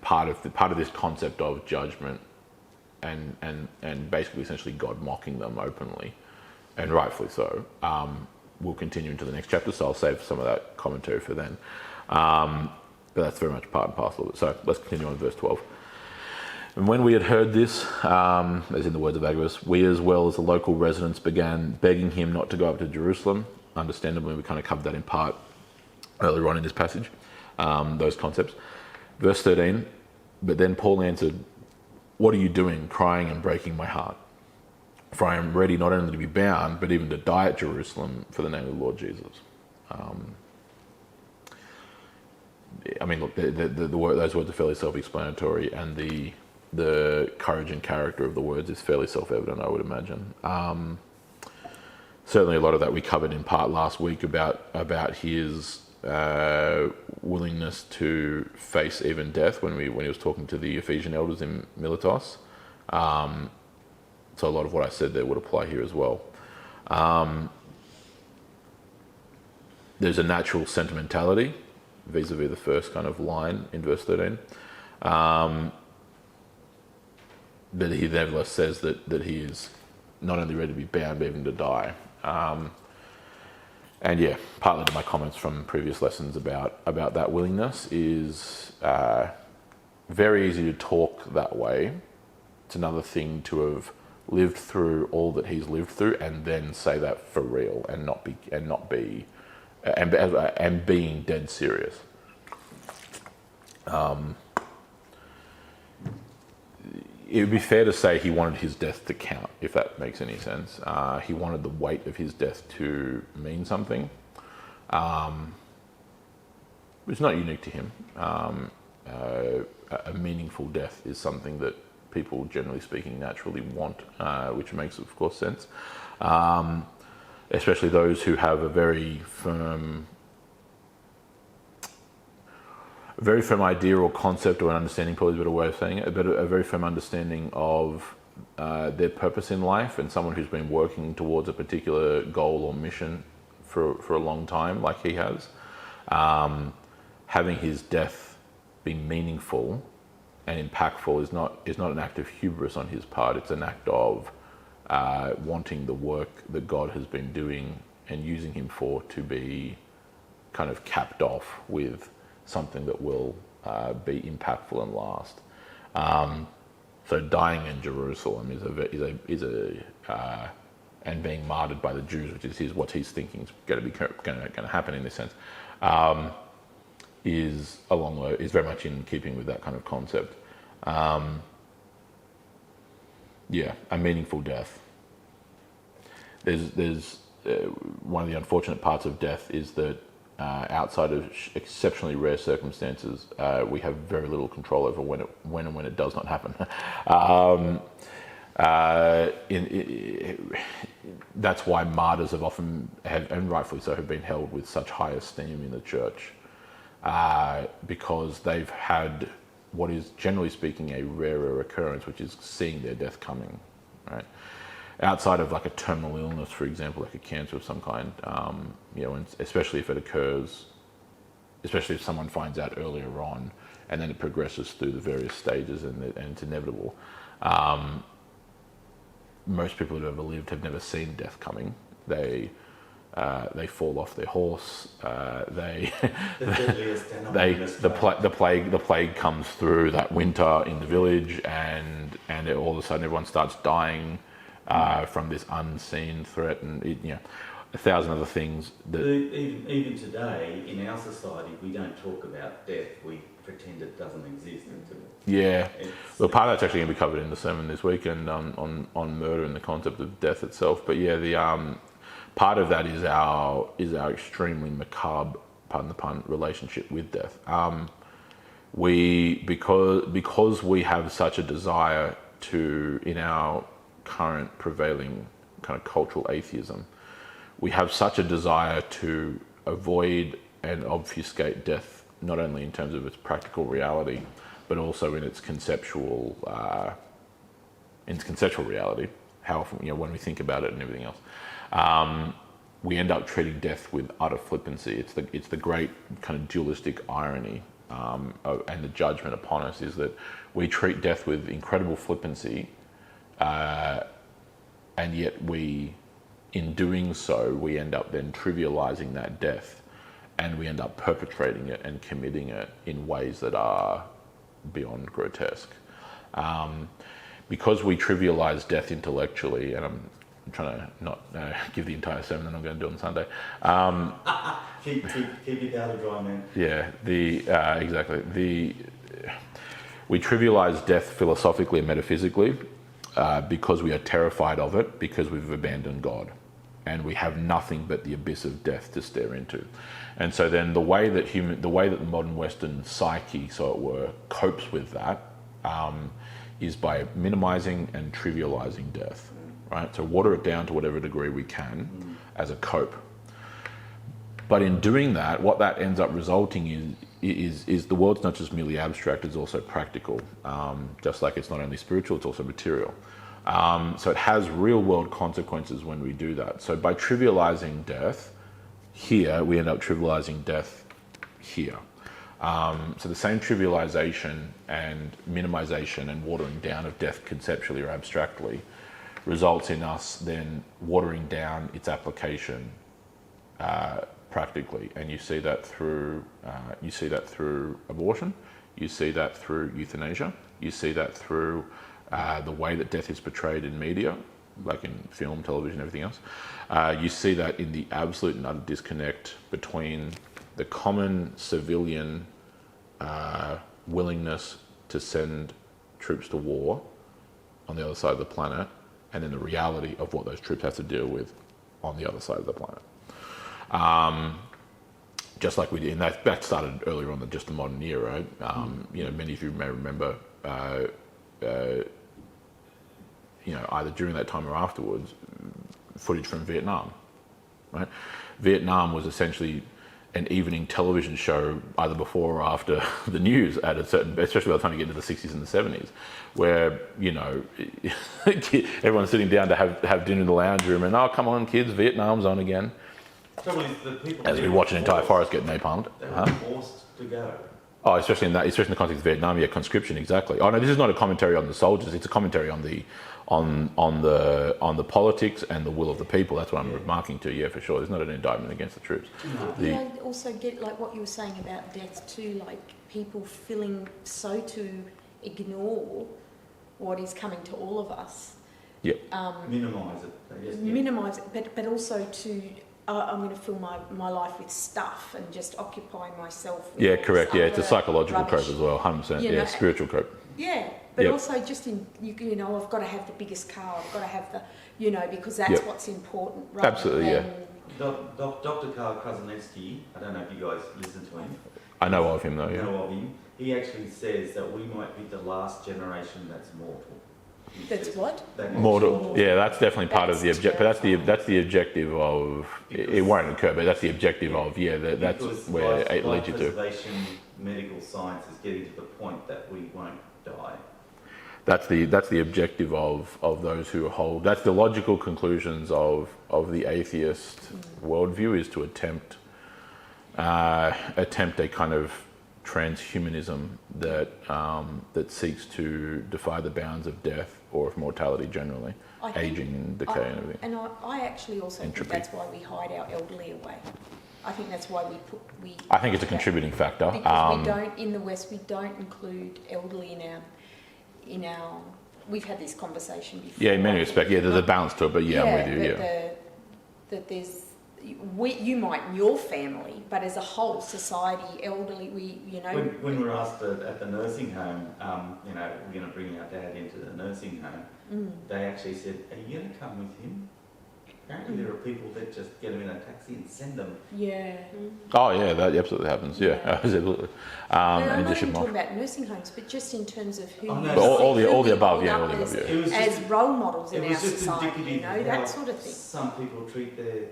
part of this concept of judgment, and basically essentially God mocking them openly, and rightfully so. We'll continue into the next chapter, so I'll save some of that commentary for then. But that's very much part and parcel of it. So let's continue on verse 12. And when we had heard this, as in the words of Agabus, we as well as the local residents began begging him not to go up to Jerusalem. Understandably, we kind of covered that in part earlier on in this passage, those concepts. Verse 13, but then Paul answered, "What are you doing, crying and breaking my heart? For I am ready not only to be bound, but even to die at Jerusalem for the name of the Lord Jesus." I mean, look, those words are fairly self-explanatory, and the courage and character of the words is fairly self-evident, I would imagine. Certainly, a lot of that we covered in part last week about his willingness to face even death when he was talking to the Ephesian elders in Miletus. So a lot of what I said there would apply here as well. There's a natural sentimentality vis-a-vis the first kind of line in verse 13. But he nevertheless says that he is not only ready to be bound, but even to die. And yeah, partly to my comments from previous lessons about that willingness is very easy to talk that way. It's another thing to have lived through all that he's lived through and then say that for real and being dead serious. It would be fair to say he wanted his death to count, if that makes any sense. He wanted the weight of his death to mean something, which is not unique to him. A meaningful death is something that people, generally speaking, naturally want, which makes, of course, sense. Especially those who have a very firm very firm idea or concept or an understanding, probably is a better way of saying it, but a very firm understanding of their purpose in life, and someone who's been working towards a particular goal or mission for a long time, like he has. Having his death be meaningful and impactful is not an act of hubris on his part. It's an act of wanting the work that God has been doing and using him for to be kind of capped off with something that will be impactful and last. So dying in Jerusalem and being martyred by the Jews, which is what he's thinking is going to happen in this sense, is very much in keeping with that kind of concept. A meaningful death. There's one of the unfortunate parts of death is that outside of exceptionally rare circumstances, we have very little control over when and when it does not happen. That's why martyrs have often, and rightfully so, have been held with such high esteem in the church, because they've had what is, generally speaking, a rarer occurrence, which is seeing their death coming, right? Outside of like a terminal illness, for example, like a cancer of some kind, and especially if it occurs, especially if someone finds out earlier on, and then it progresses through the various stages and it's inevitable. Most people who have ever lived have never seen death coming. They fall off their horse. The plague comes through that winter in the village, and all of a sudden everyone starts dying from this unseen threat, and a thousand other things. Even today in our society, we don't talk about death. We pretend it doesn't exist. Well, part of that's actually going to be covered in the sermon this weekend on murder and the concept of death itself. But the part of that is our extremely macabre, pardon the pun, relationship with death. Because we have such a desire to, in our current prevailing kind of cultural atheism, we have such a desire to avoid and obfuscate death, not only in terms of its practical reality, but also in its conceptual reality. How often, when we think about it and everything else, we end up treating death with utter flippancy. It's the great kind of dualistic irony and the judgment upon us is that we treat death with incredible flippancy, and yet in doing so, we end up then trivializing that death, and we end up perpetrating it and committing it in ways that are beyond grotesque. Because we trivialize death intellectually, and I'm trying to not give the entire sermon that I'm going to do on Sunday. Keep your powder dry, man. Yeah, exactly. We trivialize death philosophically and metaphysically because we are terrified of it, because we've abandoned God, and we have nothing but the abyss of death to stare into. And so then the way that the modern Western psyche, so it were, copes with that is by minimizing and trivializing death, right? So water it down to whatever degree we can as a cope. But in doing that, what that ends up resulting is the world's not just merely abstract, it's also practical. Just like it's not only spiritual, it's also material. So it has real world consequences when we do that. So by trivializing death here, we end up trivializing death here. So the same trivialization and minimization and watering down of death conceptually or abstractly results in us then watering down its application practically, and you see that through abortion, you see that through euthanasia, you see that through the way that death is portrayed in media, like in film, television, everything else. You see that in the absolute and utter disconnect between the common civilian willingness to send troops to war on the other side of the planet, and then the reality of what those troops have to deal with on the other side of the planet. Just like we did, and that started earlier on than just the modern era. Many of you may remember, either during that time or afterwards, footage from Vietnam, right? Vietnam was essentially an evening television show either before or after the news at a certain, especially by the time you get into the 60s and the 70s, where, you know, everyone's sitting down to have dinner in the lounge room and, oh, come on, kids, Vietnam's on again. Trouble is, the people As we watch an entire forest get napalmed. They were forced to go. Oh, especially in the context of Vietnam, yeah, conscription, exactly. Oh no, this is not a commentary on the soldiers; it's a commentary on the politics and the will of the people. That's what I'm remarking to. Yeah, for sure. It's not an indictment against the troops. I also get like what you were saying about death too, like people feeling so to ignore what is coming to all of us. Yep. Minimise it. Minimise it, but also to. I'm going to fill my life with stuff and just occupy myself with Yeah, correct. Yeah, it's a psychological trope as well, 100%. You Yeah, know, spiritual trope. Yeah, but also just in, you know, I've got to have the biggest car, I've got to have the, you know, because that's what's important. Absolutely, yeah. Dr. Karl Krasnevsky, I don't know if you guys listen to him. I know of him though, yeah. Know of him. He actually says that we might be the last generation that's mortal. That's what? Mortal. Yeah, that's definitely part of the objective. But that's the objective of. It won't occur, but that's the objective of. Yeah, that's where it leads you to. Preservation, medical science is getting to the point that we won't die. That's the objective of those who hold. That's the logical conclusions of the atheist worldview, is to attempt a kind of transhumanism that seeks to defy the bounds of death or of mortality generally, aging and decay and everything. And I actually also think that's why we hide our elderly away. I think that's why we. I think it's a contributing factor. Because we don't, in the West, we don't include elderly in our. We've had this conversation before. Yeah, in many respects, yeah, there's a balance to it, but yeah, I'm with you. That there's. You might in your family, but as a whole society, elderly, When we're asked at the nursing home, you know, we're going to bring our dad into the nursing home, they actually said, are you going to come with him? Apparently there are people that just get them in a taxi and send them. Yeah. Oh yeah, that absolutely happens. Yeah, absolutely. I'm not even talking about nursing homes, but just in terms of who all the above, yeah, all the above, yeah. As role models in our society, you know, that sort of thing. Some people treat their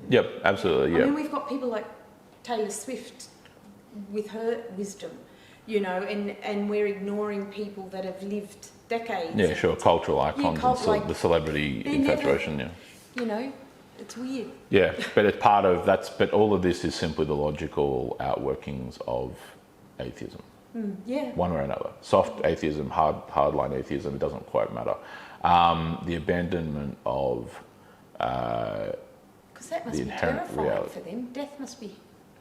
Yep, absolutely, yeah. I mean, we've got people like Taylor Swift with her wisdom, you know, and we're ignoring people that have lived decades. Yeah, sure, cultural icons and the celebrity infatuation, yeah. You know, it's weird. Yeah, but it's part of but all of this is simply the logical outworkings of atheism. Yeah. One way or another. Soft atheism, hardline atheism, it doesn't quite matter. The abandonment of because that must be terrifying for them. Death must be.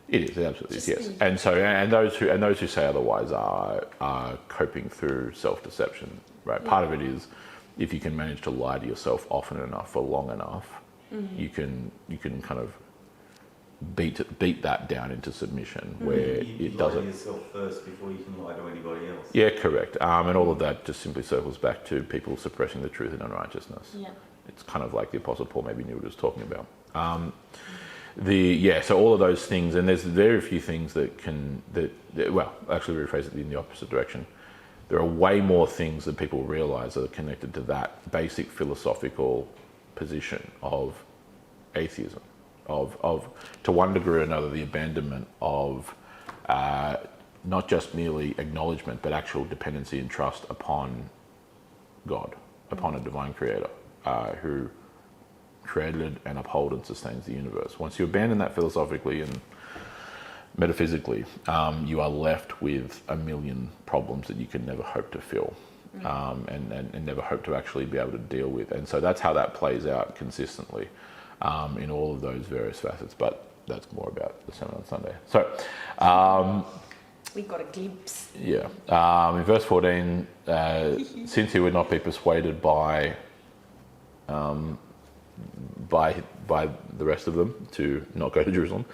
It is, it absolutely is, yes. And so, and those who say otherwise are coping through self-deception, right? Yeah. Part of it is, if you can manage to lie to yourself often enough for long enough, you can kind of beat that down into submission, where it doesn't. You lie to yourself first before you can lie to anybody else. Yeah, correct. And all of that just simply circles back to people suppressing the truth in unrighteousness. Yeah. It's kind of like the Apostle Paul maybe knew what he was talking about. So all of those things, and there's very few things that actually rephrase it in the opposite direction. There are way more things that people realise that are connected to that basic philosophical position of atheism, of to one degree or another the abandonment of not just merely acknowledgement but actual dependency and trust upon God, upon a divine creator who created and upholds and sustains the universe. Once you abandon that philosophically and metaphysically, you are left with a million problems that you can never hope to fill and never hope to actually be able to deal with. And so that's how that plays out consistently in all of those various facets. But that's more about the sermon on Sunday. So we got a glimpse. Yeah. In verse 14, since he would not be persuaded by the rest of them to not go to Jerusalem,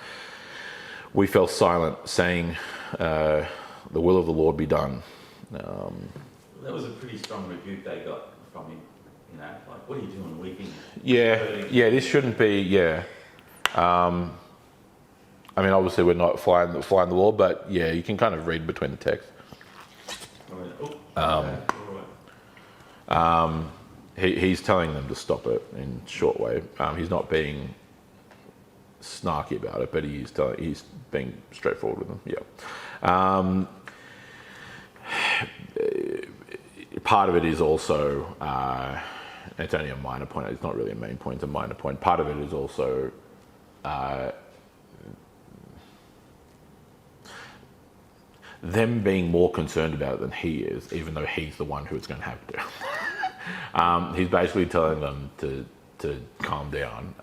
we fell silent, saying, the will of the Lord be done. That was a pretty strong rebuke they got from him. You know, like, what are you doing weeping? Yeah, this shouldn't be, I mean, obviously we're not flying the wall, but yeah, you can kind of read between the text. He's telling them to stop it in a short way. He's not being snarky about it, but he's being straightforward with them. Part of it is also, it's only a minor point, it's not really a main point, it's a minor point. Part of it is also them being more concerned about it than he is, even though he's the one who's going to have to. He's basically telling them to calm down.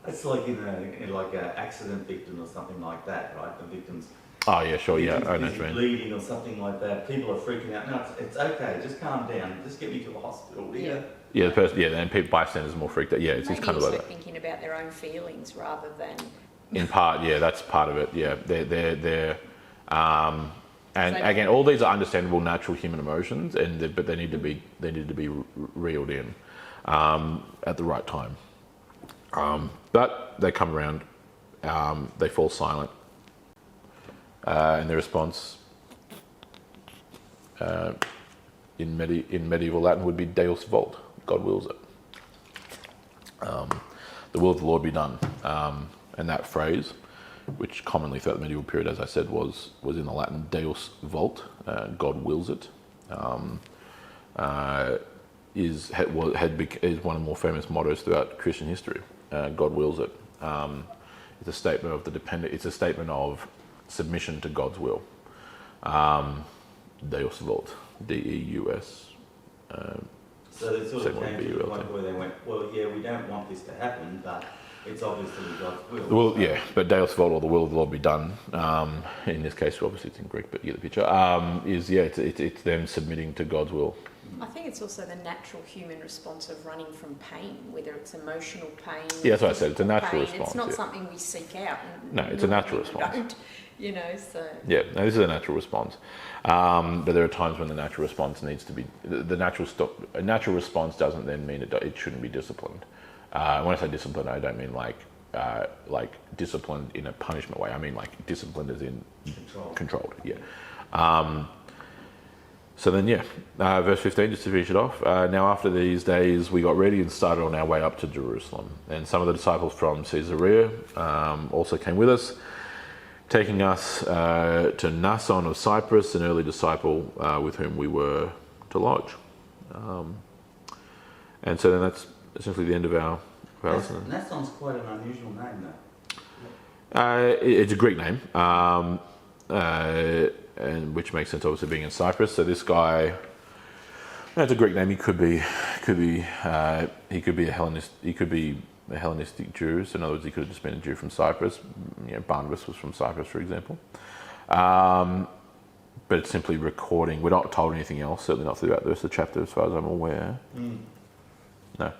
It's like in like an accident victim or something like that, right? The victim's oh yeah, sure, yeah, I know what you mean. bleeding or something like that. People are freaking out. No, it's okay. Just calm down. Just get me to a hospital. Yeah, the person, and people, bystanders are more freaked out. Yeah, it's kind of like that. Thinking about their own feelings rather than. In part, yeah, that's part of it. Yeah, they're and so again, all these are understandable, natural human emotions, but they need to be reeled in at the right time. But they come around, they fall silent, and their response in medieval Latin would be Deus vult, God wills it. The will of the Lord be done, and that phrase, which commonly throughout the medieval period, as I said, was in the Latin Deus vult, God wills it, is one of the more famous mottos throughout Christian history. God wills it. It's a statement of It's a statement of submission to God's will. Deus vult, Deus. So they sort of came to the point where they went, well, yeah, we don't want this to happen, but it's obviously God's will. Well, yeah, but Deus vult, or the will of the Lord be done. In this case, obviously it's in Greek, but you get the picture. It's them submitting to God's will. I think it's also the natural human response of running from pain, whether it's emotional pain. Yeah, that's what I said. It's a natural response. It's not something we seek out. No, it's a natural response. Don't, so. Yeah, no, this is a natural response. But there are times when the natural response needs to be a natural response doesn't then mean it shouldn't be disciplined. When I say disciplined, I don't mean like disciplined in a punishment way. I mean like disciplined as in controlled. Yeah. So then, verse 15, just to finish it off. Now after these days, we got ready and started on our way up to Jerusalem. And some of the disciples from Caesarea also came with us, taking us to Mnason of Cyprus, an early disciple with whom we were to lodge. And so then that's essentially the end of our lesson. Mnason's quite an unusual name, though. It's a Greek name. And which makes sense, obviously, being in Cyprus. So this guy, it's a Greek name. He could be a Hellenist. He could be a Hellenistic Jew. So in other words, he could have just been a Jew from Cyprus. Barnabas was from Cyprus, for example. But it's simply recording. We're not told anything else. Certainly not throughout the rest of the chapter, as far as I'm aware. No,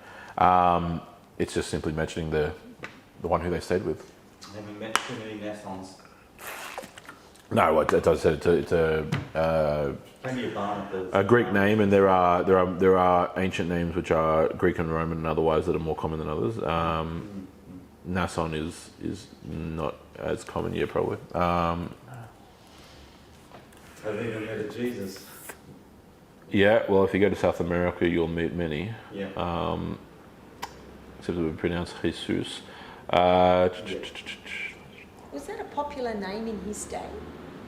it's just simply mentioning the one who they stayed with. Have we met too many Mnasons? No, as I said, it's a Greek name, and there are ancient names which are Greek and Roman and otherwise that are more common than others. Mnason is not as common yet, probably. Have you even met a Jesus? Yeah, well, if you go to South America, you'll meet many. Yeah. Except it would be pronounced Jesus. Was that a popular name in his day?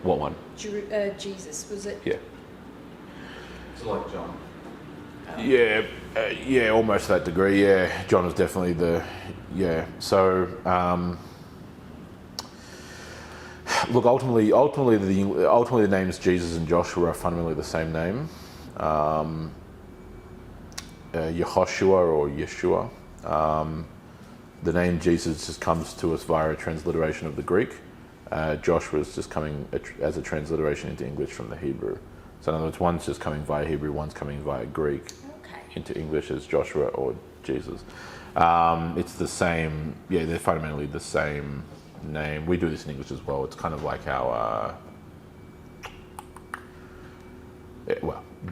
What one? Jesus, was it? Yeah. It's like John. Yeah, almost to that degree. Yeah, John is definitely So, look, ultimately, the names Jesus and Joshua are fundamentally the same name. Yehoshua or Yeshua. The name Jesus just comes to us via a transliteration of the Greek. Joshua is just coming as a transliteration into English from the Hebrew. So in other words, one's just coming via Hebrew, one's coming via Greek into English as Joshua or Jesus. It's the same, they're fundamentally the same name. We do this in English as well. It's kind of like how,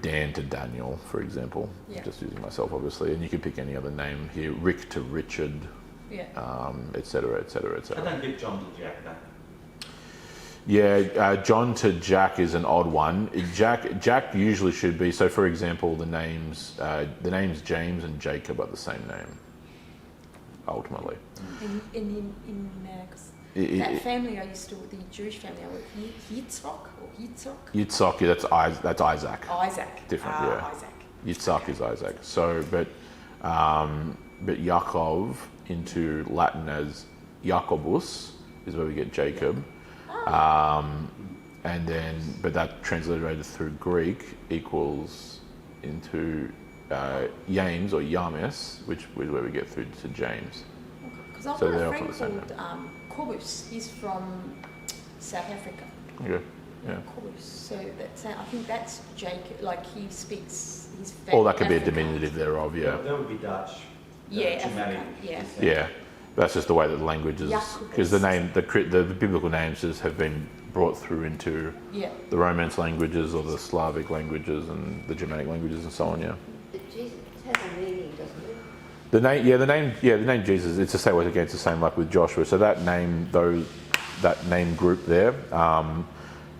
Dan to Daniel, for example. Just using myself, obviously. And you could pick any other name here. Rick to Richard. Et cetera, et cetera, et cetera. I don't get John to Jack, though. Yeah, John to Jack is an odd one. Jack usually should be, so for example, the names James and Jacob are the same name. ultimately. And in 'cause that family I used to, the Jewish family I worked with, Yitzhak, yeah, that's Isaac. Isaac. Different, yeah. Isaac. Yitzhak is Isaac. So, but Yaakov into Latin as Jacobus is where we get Jacob. And then, but that transliterated through Greek equals into James or Yames, which is where we get through to James. Because I've So got they're a often friend the same called Kobus. He's from South Africa. Okay, yeah. Kobus. So that's, I think that's Jacob. Like he speaks his. Or that could be a Afrikaans. diminutive thereof, yeah. That would be Dutch. Yeah, Germanic Afrikaans, yeah. descent. Yeah, that's just the way that the language is, because the name, the biblical names just have been brought through into the Romance languages or the Slavic languages and the Germanic languages and so on. Yeah. But Jesus has a meaning, doesn't it? The name Jesus. It's the same word against the same like with Joshua. So that name, that name group there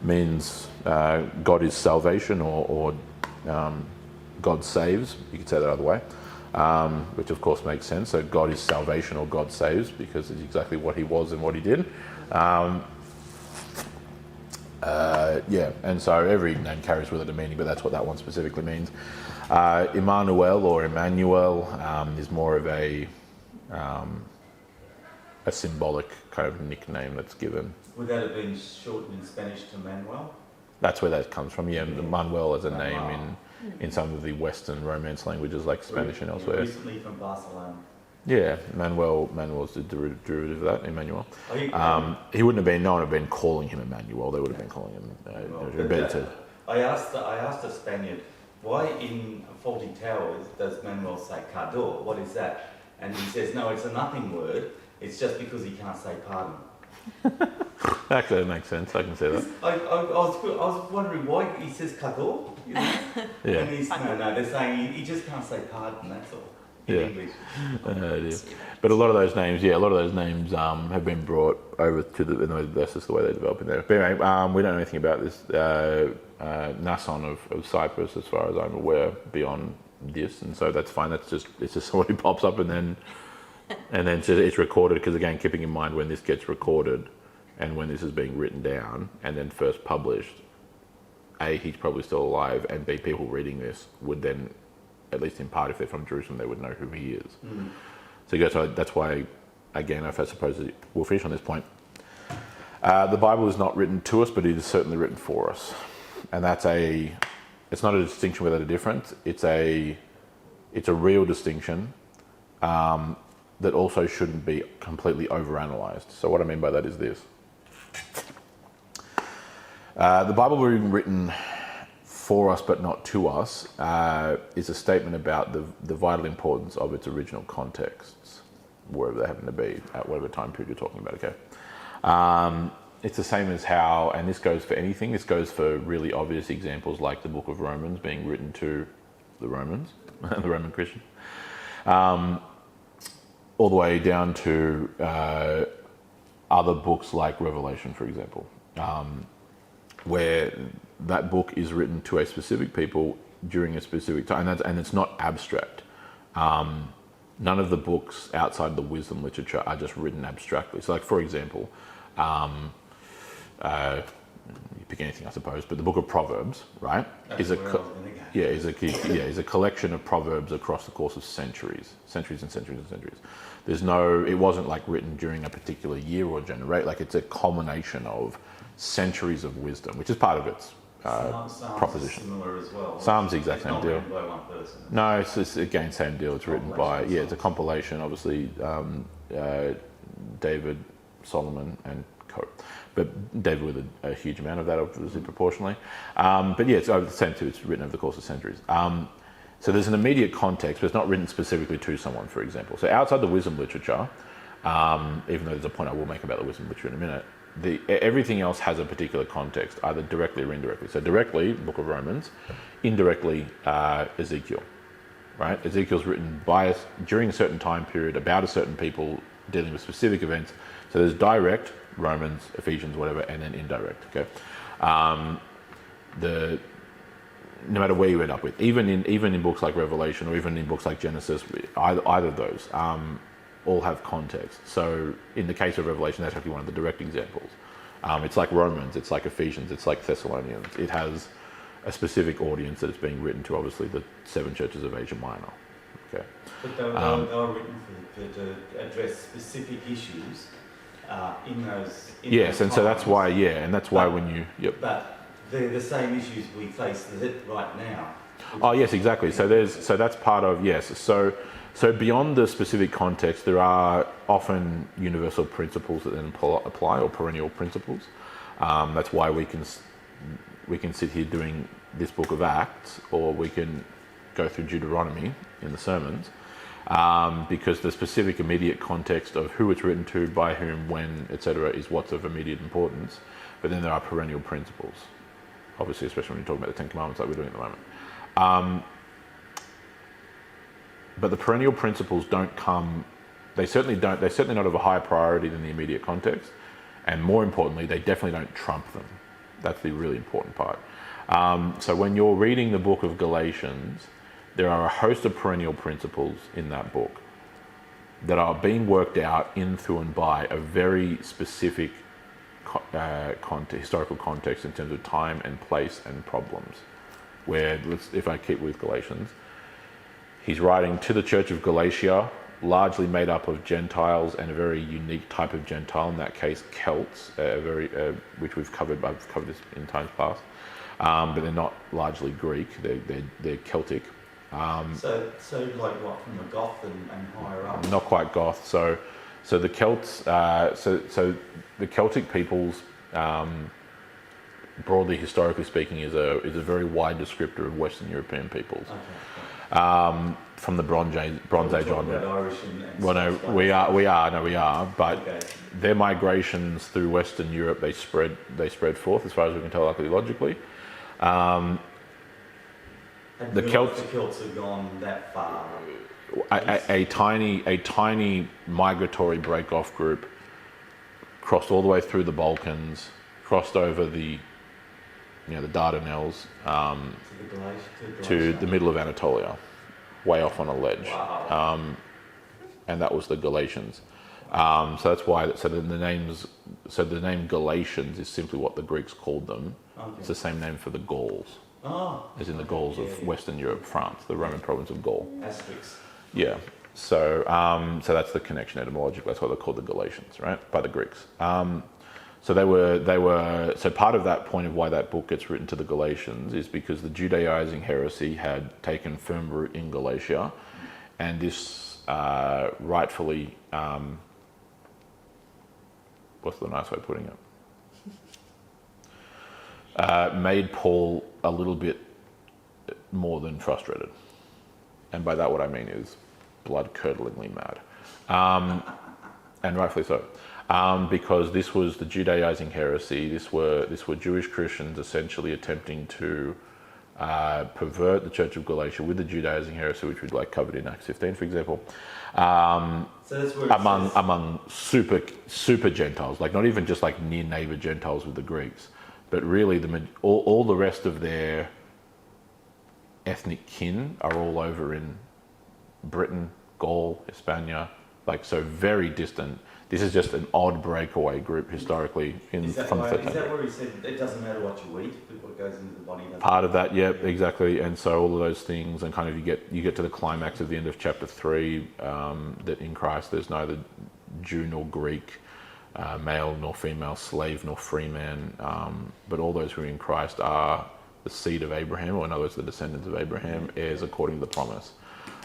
means God is salvation or God saves. You could say that other way. Which of course makes sense. So God is salvation or God saves because it's exactly what he was and what he did. And so every name carries with it a meaning, but that's what that one specifically means. Emmanuel or Emmanuel is more of a symbolic kind of nickname that's given. Would that have been shortened in Spanish to Manuel? That's where that comes from. Yeah, Manuel as a name in some of the Western Romance languages like Spanish and elsewhere. Recently from Barcelona. Yeah, Manuel's the derivative of that, Emmanuel. No No one would have been calling him Emmanuel. They would have been calling him. I asked a Spaniard, why in Faulty Towers does Manuel say Cador? What is that? And he says, no, it's a nothing word. It's just because he can't say pardon. Actually, that makes sense. I can see that. I was wondering why he says Cador. You know? Yeah. And he's, no, they're saying he just can't say pardon, that's all. In English. But a lot of those names, have been brought over to that's just the way they develop in there. But anyway, we don't know anything about this Nason of Cyprus, as far as I'm aware, beyond this, and so that's fine. It's just somebody pops up and then it's recorded. Because again, keeping in mind when this gets recorded and when this is being written down and then first published, A, he's probably still alive, and B, people reading this would then, at least in part, if they're from Jerusalem, they would know who he is. So that's why, again, I suppose we'll finish on this point. The Bible is not written to us, but it is certainly written for us, and it's not a distinction without a difference. It's a real distinction that also shouldn't be completely overanalyzed. So what I mean by that is this: the Bible being written for us but not to us is a statement about the vital importance of its original contexts, wherever they happen to be, at whatever time period you're talking about, okay? It's the same as how, and this goes for anything, this goes for really obvious examples like the book of Romans being written to the Romans, the Roman Christians, all the way down to other books like Revelation, for example, where that book is written to a specific people during a specific time, and it's not abstract. None of the books outside the wisdom literature are just written abstractly. So, like for example, you pick anything, I suppose, but the book of Proverbs, right, is a collection of proverbs across the course of centuries and centuries. It wasn't like written during a particular year or generation. Like it's a culmination of centuries of wisdom, which is part of its proposition. Similar as well. Psalms the exact same deal. It's not written by one person. No, it's again same deal. It's written by it's a compilation, obviously, David, Solomon, and co. But David with a huge amount of that, obviously proportionally. But yeah, it's over the same too. It's written over the course of centuries. So there's an immediate context, but it's not written specifically to someone, for example. So outside the wisdom literature, even though there's a point I will make about the wisdom literature in a minute, everything else has a particular context, either directly or indirectly. So directly, Book of Romans; indirectly, Ezekiel. Right? Ezekiel's written during a certain time period about a certain people dealing with specific events. So there's direct, Romans, Ephesians, whatever, and then indirect. Okay. No matter where you end up with, even in books like Revelation or even in books like Genesis, either of those, all have context. So in the case of Revelation, that's actually one of the direct examples. It's like Romans, it's like Ephesians, it's like Thessalonians. It has a specific audience that it's being written to, obviously the 7 churches of Asia Minor. Okay. But they were written to address specific issues in those. Yes, and so that's why, and that's why when you. Yep. But they're the same issues we face right now. Oh yes, exactly. So that's part of So beyond the specific context, there are often universal principles that then apply, or perennial principles. That's why we can sit here doing this book of Acts, or we can go through Deuteronomy in the sermons, because the specific immediate context of who it's written to, by whom, when, etc., is what's of immediate importance. But then there are perennial principles, obviously, especially when you're talking about the 10 Commandments like we're doing at the moment. But the perennial principles don't come, they're certainly not of a higher priority than the immediate context, and more importantly, they definitely don't trump them. That's the really important part. So when you're reading the book of Galatians, there are a host of perennial principles in that book that are being worked out in, through, and by a very specific historical context in terms of time and place and problems. Where, if I keep with Galatians, he's writing to the church of Galatia, largely made up of Gentiles, and a very unique type of Gentile, in that case Celts, which I've covered this in times past, but they're not largely Greek, they're Celtic. So like what, from the Goth and higher up? Not quite Goth. So the Celts, so the Celtic peoples, broadly historically speaking, is a very wide descriptor of Western European peoples. Okay. From the Bronze Age on. Irish and Well, no, we are, but okay. Their migrations through Western Europe, they spread forth, as far as we can tell archaeologically. The Celts have gone that far. A tiny migratory break-off group crossed all the way through the Balkans, crossed over the Dardanelles to the middle of Anatolia, way off on a ledge. Wow. And that was the Galatians. So that's why. So the name Galatians is simply what the Greeks called them. Okay. It's the same name for the Gauls, as in the Gauls of yeah. Western Europe, France, the Roman province of Gaul. Asterisks. Yeah. So that's the connection etymologically. That's why they're called the Galatians, right? By the Greeks. So they were. So part of that point of why that book gets written to the Galatians is because the Judaizing heresy had taken firm root in Galatia, and this rightfully, what's the nice way of putting it? Made Paul a little bit more than frustrated, and by that what I mean is blood-curdlingly mad, and rightfully so. Because this was the Judaizing heresy. This were Jewish Christians essentially attempting to pervert the Church of Galatia with the Judaizing heresy, which we'd covered in Acts 15, for example. So that's where among super Gentiles, not even just near neighbor Gentiles with the Greeks, but really all the rest of their ethnic kin are all over in Britain, Gaul, Hispania, so very distant. This is just an odd breakaway group historically from the third. Is that where he said it doesn't matter what you eat, but what goes into the body doesn't? Part of that, yep, exactly. And so all of those things, and kind of you get to the climax of the end of chapter 3, that in Christ there's neither Jew nor Greek, male nor female, slave nor free man, but all those who are in Christ are the seed of Abraham, or in other words, the descendants of Abraham, heirs according to the promise.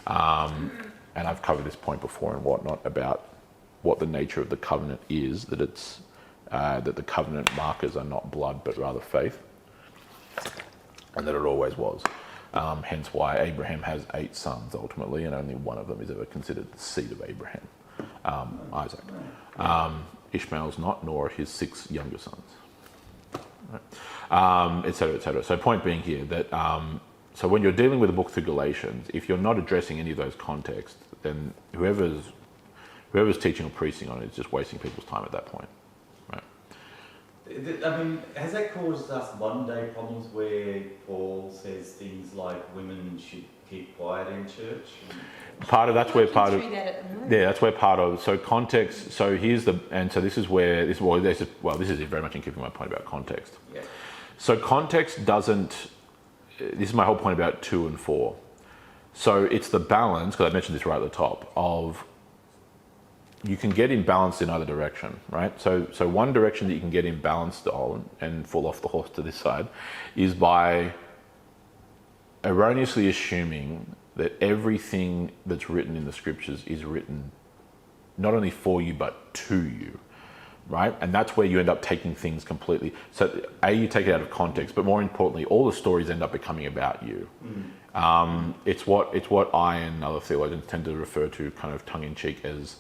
And I've covered this point before and whatnot about what the nature of the covenant is, that it's that the covenant markers are not blood but rather faith, and that it always was. Hence why Abraham has 8 sons ultimately, and only one of them is ever considered the seed of Abraham, Isaac. Ishmael's not, nor his 6 younger sons, right? Et cetera, et cetera. So point being here that so when you're dealing with the book through Galatians, if you're not addressing any of those contexts, then whoever's teaching or preaching on it is just wasting people's time at that point, right? I mean, has that caused us modern day problems where Paul says things like women should keep quiet in church? That's where part of Through that at the moment. yeah, that's where part of so context. So here's the and so this is where this is very much in keeping with my point about context. Yeah. So context doesn't. This is my whole point about 2 and 4. So it's the balance, because I mentioned this right at the top, of you can get imbalanced in either direction, right? So one direction that you can get imbalanced on and fall off the horse to this side is by erroneously assuming that everything that's written in the scriptures is written not only for you but to you, right? And that's where you end up taking things completely. So you take it out of context, but more importantly, all the stories end up becoming about you. It's what I and other theologians tend to refer to kind of tongue-in-cheek as,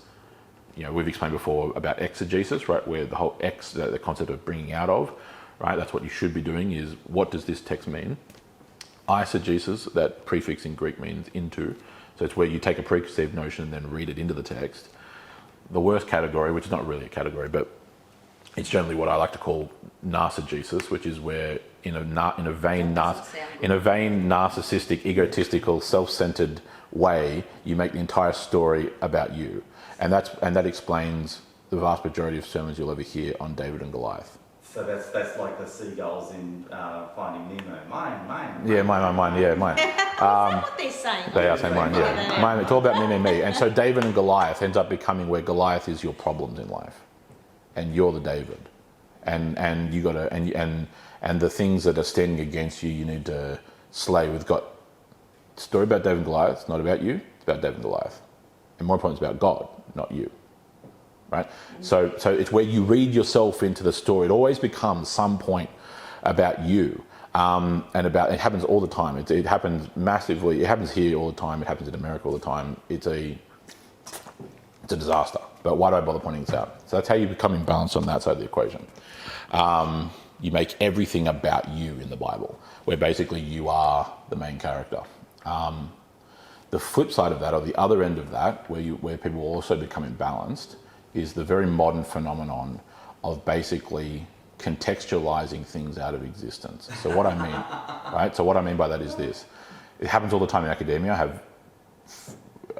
we've explained before about exegesis, right? Where the whole the concept of bringing out of, right? That's what you should be doing is, what does this text mean? Eisegesis, that prefix in Greek means into. So it's where you take a preconceived notion and then read it into the text. The worst category, which is not really a category, but it's generally what I like to call narcigesis, which is where in a vain narcissistic, egotistical, self-centered way, you make the entire story about you. And that explains the vast majority of sermons you'll ever hear on David and Goliath. So that's like the seagulls in Finding Nemo. Mine. Yeah, mine. Yeah, mine. Is that what they're saying? They are saying mine. Yeah, mine. It's all about me. And so David and Goliath ends up becoming where Goliath is your problems in life, and you're the David, and you got to and the things that are standing against you, you need to slay. We've got a story about David and Goliath. It's not about you. It's about David and Goliath, and more important, it's about God, not you. Right, so it's where you read yourself into the story. It always becomes some point about you, and about it happens all the time. It happens massively. It happens here all the time. It happens in America all the time. It's a disaster. But why do I bother pointing this out? So that's how you become imbalanced on that side of the equation. You make everything about you in the Bible, where basically you are the main character. The flip side of that, or the other end of that, where people also become imbalanced, is the very modern phenomenon of basically contextualizing things out of existence. So what I mean, right? So what I mean by that is this. It happens all the time in academia.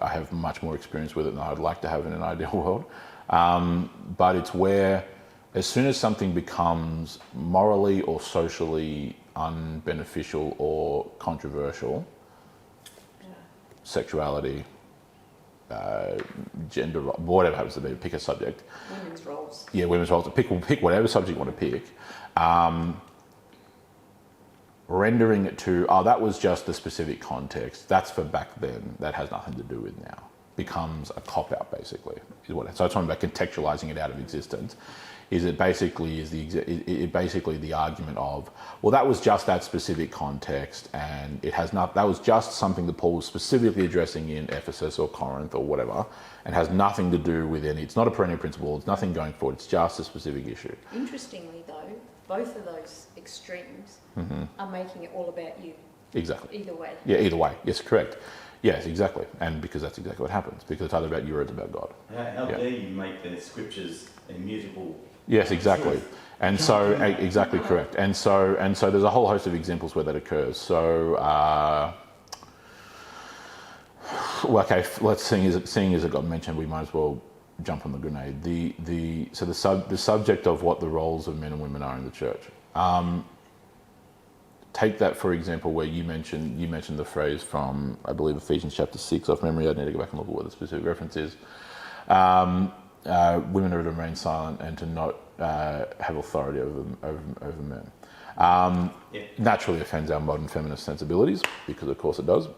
I have much more experience with it than I'd like to have in an ideal world. But it's where, as soon as something becomes morally or socially unbeneficial or controversial, sexuality, gender, whatever happens to be, pick a subject. Women's roles. Yeah, women's roles. Pick whatever subject you want to pick. Rendering it to, that was just the specific context. That's for back then. That has nothing to do with now. Becomes a cop-out, basically. So it's talking about contextualizing it out of existence. It basically is the argument of, well, that was just that specific context, and that was just something that Paul was specifically addressing in Ephesus or Corinth or whatever, and has nothing to do with any. It's not a perennial principle. It's nothing going forward. It's just a specific issue. Interestingly, though, both of those extremes are making it all about you. Exactly. Either way. Yeah, either way. Yes, correct. Yes, exactly. And because that's exactly what happens. Because it's either about you or it's about God. How dare you make the scriptures immutable? Yes, exactly. And so, exactly correct. And so there's a whole host of examples where that occurs. So, seeing as it got mentioned, we might as well jump on the grenade. The subject of what the roles of men and women are in the church. Take that, for example, where you mentioned the phrase from, I believe, Ephesians chapter 6. Off memory, I need to go back and look at what the specific reference is. Women are to remain silent and to not have authority over men. Naturally offends our modern feminist sensibilities, because of course it does.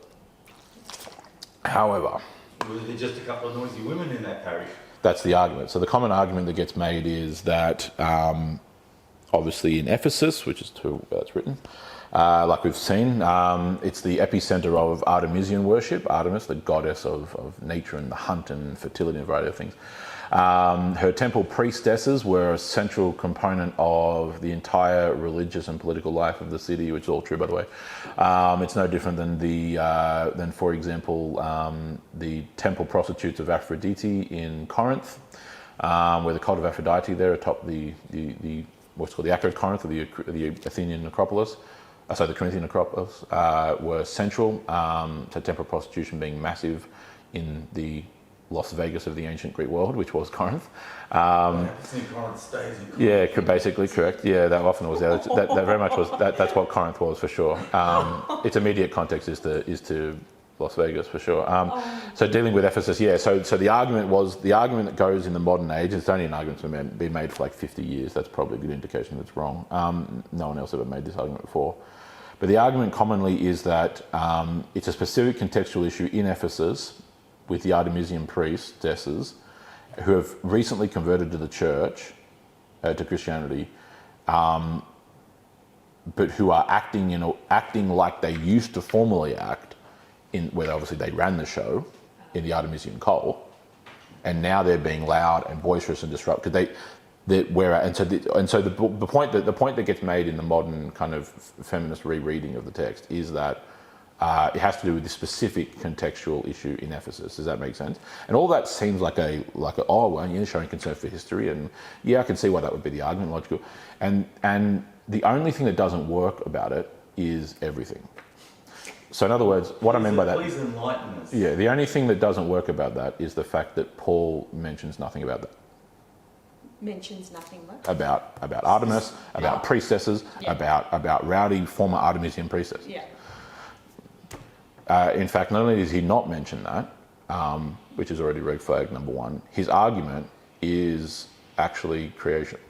However, Were there just a couple of noisy women in that parish? That's the argument. So the common argument that gets made is that obviously in Ephesus, which is where it's written, like we've seen, it's the epicenter of Artemisian worship. Artemis, the goddess of nature and the hunt and fertility and a variety of things. Her temple priestesses were a central component of the entire religious and political life of the city, which is all true, by the way. It's no different than for example, the temple prostitutes of Aphrodite in Corinth, where the cult of Aphrodite there atop the what's called the Acro Corinth, or the Athenian Acropolis. so the Corinthian Acropolis, were central to temporal prostitution being massive in the Las Vegas of the ancient Greek world, which was Corinth. Yeah, basically correct. Yeah, that often was that very much was that's what Corinth was for sure. Its immediate context is to Las Vegas for sure. So dealing with Ephesus, yeah. So the argument that goes in the modern age. It's only an argument that's been made for like 50 years. That's probably a good indication that it's wrong. No one else ever made this argument before. But the argument commonly is that it's a specific contextual issue in Ephesus with the Artemisian priestesses who have recently converted to the church, to Christianity, but who are acting like they used to formerly act, where obviously they ran the show in the Artemisian cult, and now they're being loud and boisterous and disruptive. The point that gets made in the modern kind of feminist rereading of the text is that it has to do with this specific contextual issue in Ephesus. Does that make sense? And all that seems like showing concern for history, and yeah, I can see why that would be the argument, logical. And the only thing that doesn't work about it is everything. So in other words, what I mean by that, please enlighten us. Yeah, the only thing that doesn't work about that is the fact that Paul mentions nothing about that. Mentions nothing what? About Artemis, about priestesses, about rowdy former Artemisian priestesses. Yeah. In fact, not only does he not mention that, which is already red flag number one, his argument is actually creation.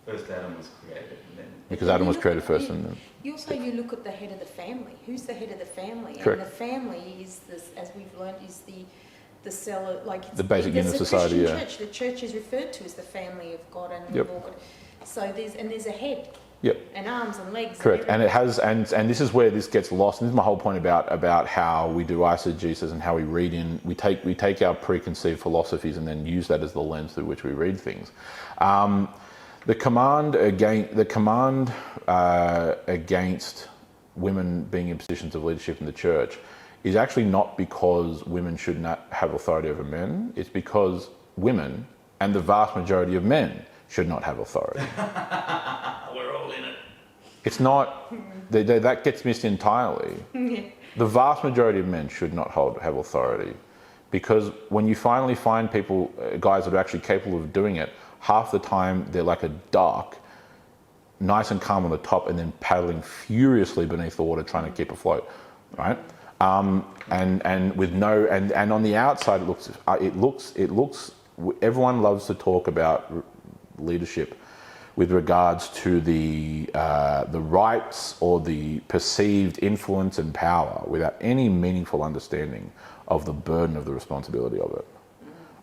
First Adam was created, and then Because Adam was created first, and then You look at the head of the family. Who's the head of the family? Correct. And the family is this, as we've learned, is the cell, like it's The basic unit of society. Christian Yeah. church. The church is referred to as the family of God, and Yep. we've all got. So there's a head. Yep. And arms and legs. Correct, and it has, and this is where this gets lost. And this is my whole point about how we do eisegesis and how we read in. We take our preconceived philosophies and then use that as the lens through which we read things. The command against women being in positions of leadership in the church is actually not because women should not have authority over men. It's because women and the vast majority of men should not have authority. we're all in it. It's not, that gets missed entirely. The vast majority of men should not have authority, because when you finally find people, guys that are actually capable of doing it, half the time they're like a duck, nice and calm on the top and then paddling furiously beneath the water trying to keep afloat, right? And with no, and on the outside it looks, everyone loves to talk about leadership with regards to the rights or the perceived influence and power without any meaningful understanding of the burden of the responsibility of it.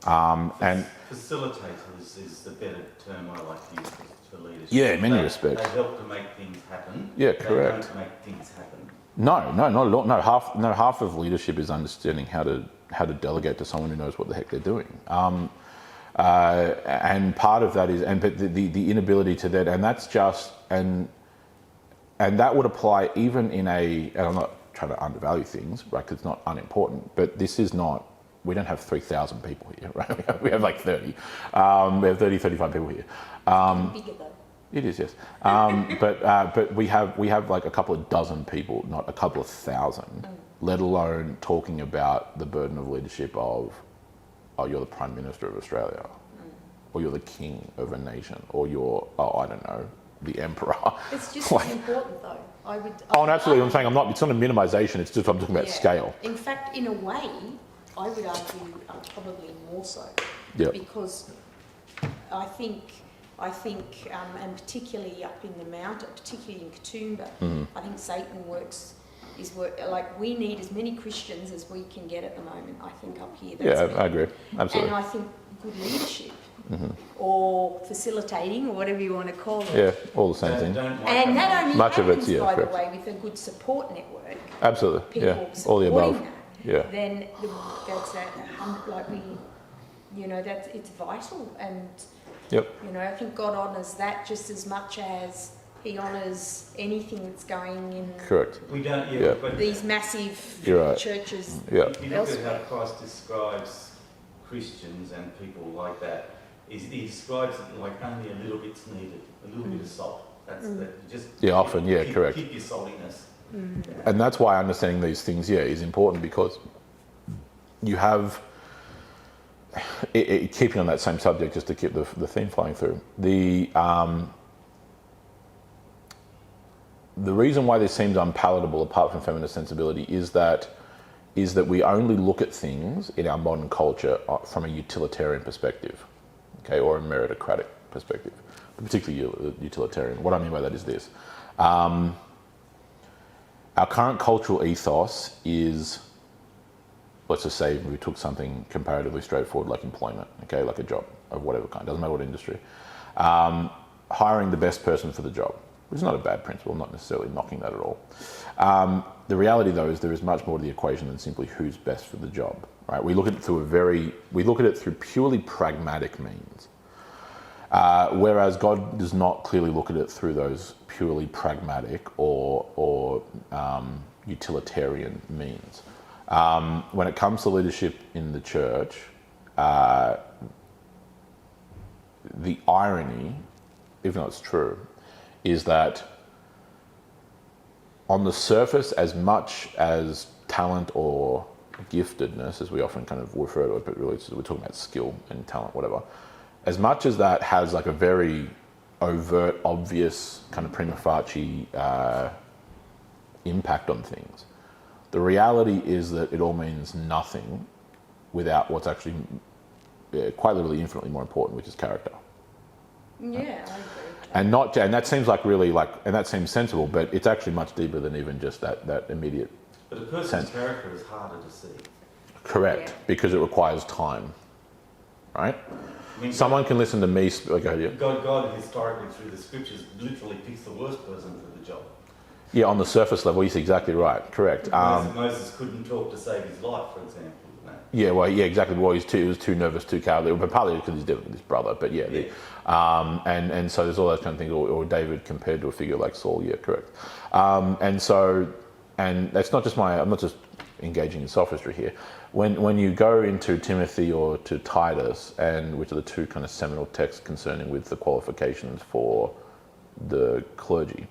And facilitators is the better term I like to use for leadership. Yeah, in many respects. They help to make things happen. Yeah, correct. They don't make things happen. No, not at all. No, half of leadership is understanding how to delegate to someone who knows what the heck they're doing. And part of that is, but the inability to that, and that's just, and that would apply even in and I'm not trying to undervalue things, right? Because it's not unimportant, but this is not. We don't have 3,000 people here, right? We have like 30. We have 30, 35 people here. Bigger though. It is, yes. But we have like a couple of dozen people, not a couple of thousand, let alone talking about the burden of leadership of, you're the Prime Minister of Australia, or you're the king of a nation, or you're, I don't know, the Emperor. It's just like, as important though. and absolutely, I'm saying it's not a minimisation, it's just I'm talking about scale. In fact, in a way, I would argue probably more so. Yep. Because I think, and particularly up in the mountain, particularly in Katoomba, I think Satan like we need as many Christians as we can get at the moment. I think up here. I agree, absolutely. And I think good leadership or facilitating or whatever you want to call it. Yeah, all the same thing. And that only Much of happens, it's, by correct. the way, with a good support network. Absolutely, People all the above. that. Yeah. Then that's it's vital, and Yep. I think God honours that just as much as He honours anything that's going in. Correct. We don't. Yeah. But These massive churches. Yeah. if you look at how Christ describes Christians and people like that, he describes it like only a little bit's needed, a little bit of salt. That's that. Just often, correct. Keep your saltiness. And that's why understanding these things, is important, because you have, keeping on that same subject, just to keep the theme flowing through, the reason why this seems unpalatable, apart from feminist sensibility, is that we only look at things in our modern culture from a utilitarian perspective, okay, or a meritocratic perspective, particularly utilitarian. What I mean by that is this. Our current cultural ethos is, let's just say we took something comparatively straightforward like employment, okay, like a job of whatever kind, doesn't matter what industry, hiring the best person for the job, which is not a bad principle, not necessarily knocking that at all. The reality, though, is there is much more to the equation than simply who's best for the job, right? We look at it through purely pragmatic means, whereas God does not clearly look at it through those purely pragmatic or utilitarian means. When it comes to leadership in the church, the irony, even though it's true, is that on the surface, as much as talent or giftedness, as we often kind of refer to it, but really we're talking about skill and talent, whatever, as much as that has like a very overt, obvious kind of prima facie impact on things, the reality is that it all means nothing without what's actually quite literally infinitely more important, which is character. Yeah, I agree. And that seems like really and that seems sensible, but it's actually much deeper than even just that immediate But a person's sense. character is harder to see. Correct, because it requires time, right? I mean, Someone can listen to me. God historically through the scriptures literally picks the worst person for the job. Yeah, on the surface level, he's exactly right. Correct. Moses couldn't talk to save his life, for example. Yeah, exactly. Well, he was too nervous, too cowardly, but partly because he's dealing with his brother. But and so there's all those kind of things. Or David compared to a figure like Saul. Yeah, correct. And that's not just I'm not just engaging in sophistry here. When you go into Timothy or to Titus, and which are the two kind of seminal texts concerning with the qualifications for the clergy,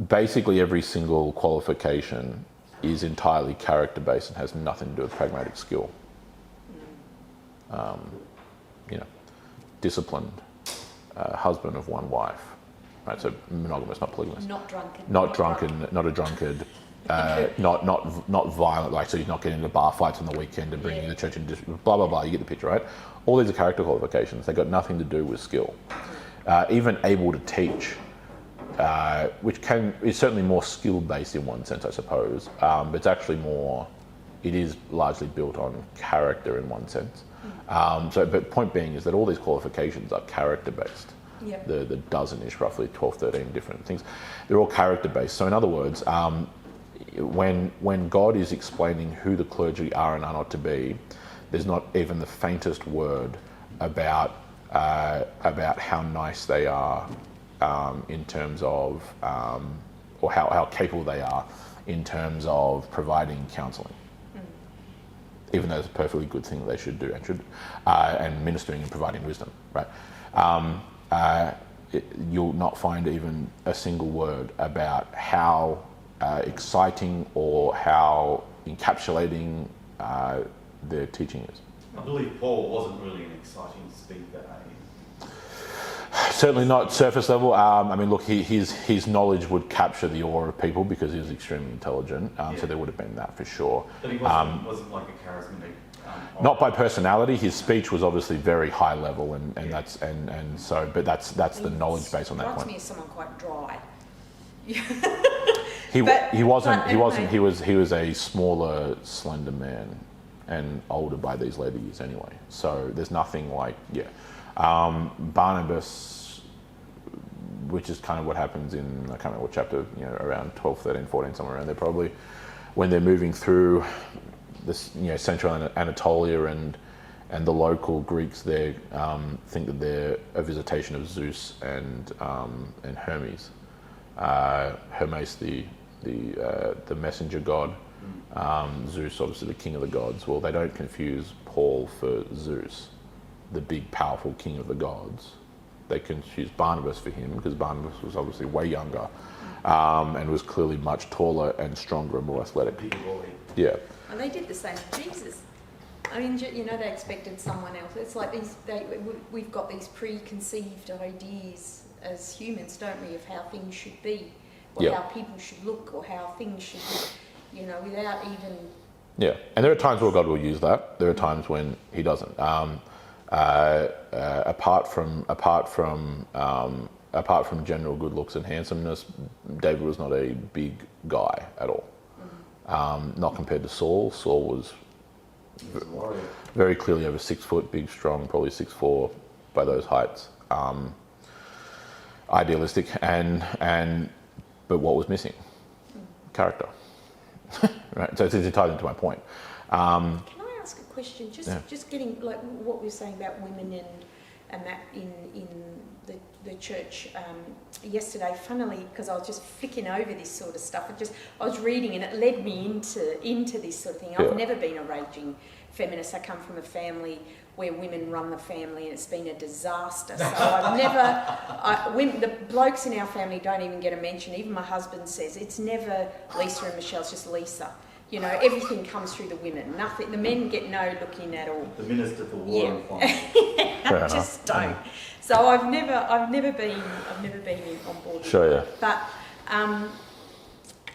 basically every single qualification is entirely character based and has nothing to do with pragmatic skill. Disciplined, husband of one wife, right? So monogamous, not polygamous. Not drunken. Not a drunkard. Not violent, like so he's not getting into bar fights on the weekend and bringing the church into blah blah blah. You get the picture, right? All these are character qualifications. They got nothing to do with skill. Even able to teach, which is certainly more skill based in one sense, I suppose. But it's actually it is largely built on character in one sense. But point being is that all these qualifications are character based. Yep. The dozen-ish, roughly 12, 13 different things. They're all character based. So in other words, when God is explaining who the clergy are and are not to be, there's not even the faintest word about how nice they are in terms of, or how capable they are in terms of providing counselling. Even though it's a perfectly good thing they should do and ministering and providing wisdom, right? You'll not find even a single word about how exciting or how encapsulating their teaching is. I believe Paul wasn't really an exciting speaker. Certainly not surface level. I mean, look, his knowledge would capture the awe of people because he was extremely intelligent. So there would have been that for sure. But he wasn't like a charismatic. Not by personality. His speech was obviously very high level, but that's the knowledge base on that point. Strikes me as someone quite dry. He wasn't. He was a smaller, slender man, and older by these later years anyway. So there's nothing like Barnabas, which is kind of what happens in, I can't remember what chapter, around 12, 13, 14, somewhere around there probably, when they're moving through this, central Anatolia and the local Greeks there think that they're a visitation of Zeus and Hermes. Hermes, the messenger god, Zeus obviously the king of the gods. Well, they don't confuse Paul for Zeus. the big, powerful king of the gods. They can choose Barnabas for him because Barnabas was obviously way younger and was clearly much taller and stronger and more athletic. Big boy. Yeah. And they did the same with Jesus. I mean, you know, they expected someone else. It's like we've got these preconceived ideas as humans, don't we, of how things should be, or how people should look, or how things should look, you know, without even... Yeah, and there are times where God will use that. There are times when He doesn't. Apart from general good looks and handsomeness, David was not a big guy at all. Not compared to Saul. Saul was very clearly over 6 foot, big, strong, probably 6'4" by those heights. Idealistic, but what was missing? Character. Right. So it ties into my point. Can I ask a question? Just getting like what we were saying about women and that in the church yesterday. Funnily, because I was just flicking over this sort of stuff. I was reading and it led me into this sort of thing. I've never been a raging feminist. I come from a family where women run the family and it's been a disaster. So the blokes in our family don't even get a mention. Even my husband says it's never Lisa and Michelle, it's just Lisa. You know, everything comes through the women. Nothing. The men get no look in at all. The minister for war and finance. Just don't. So I've never been on board. Sure, yeah. But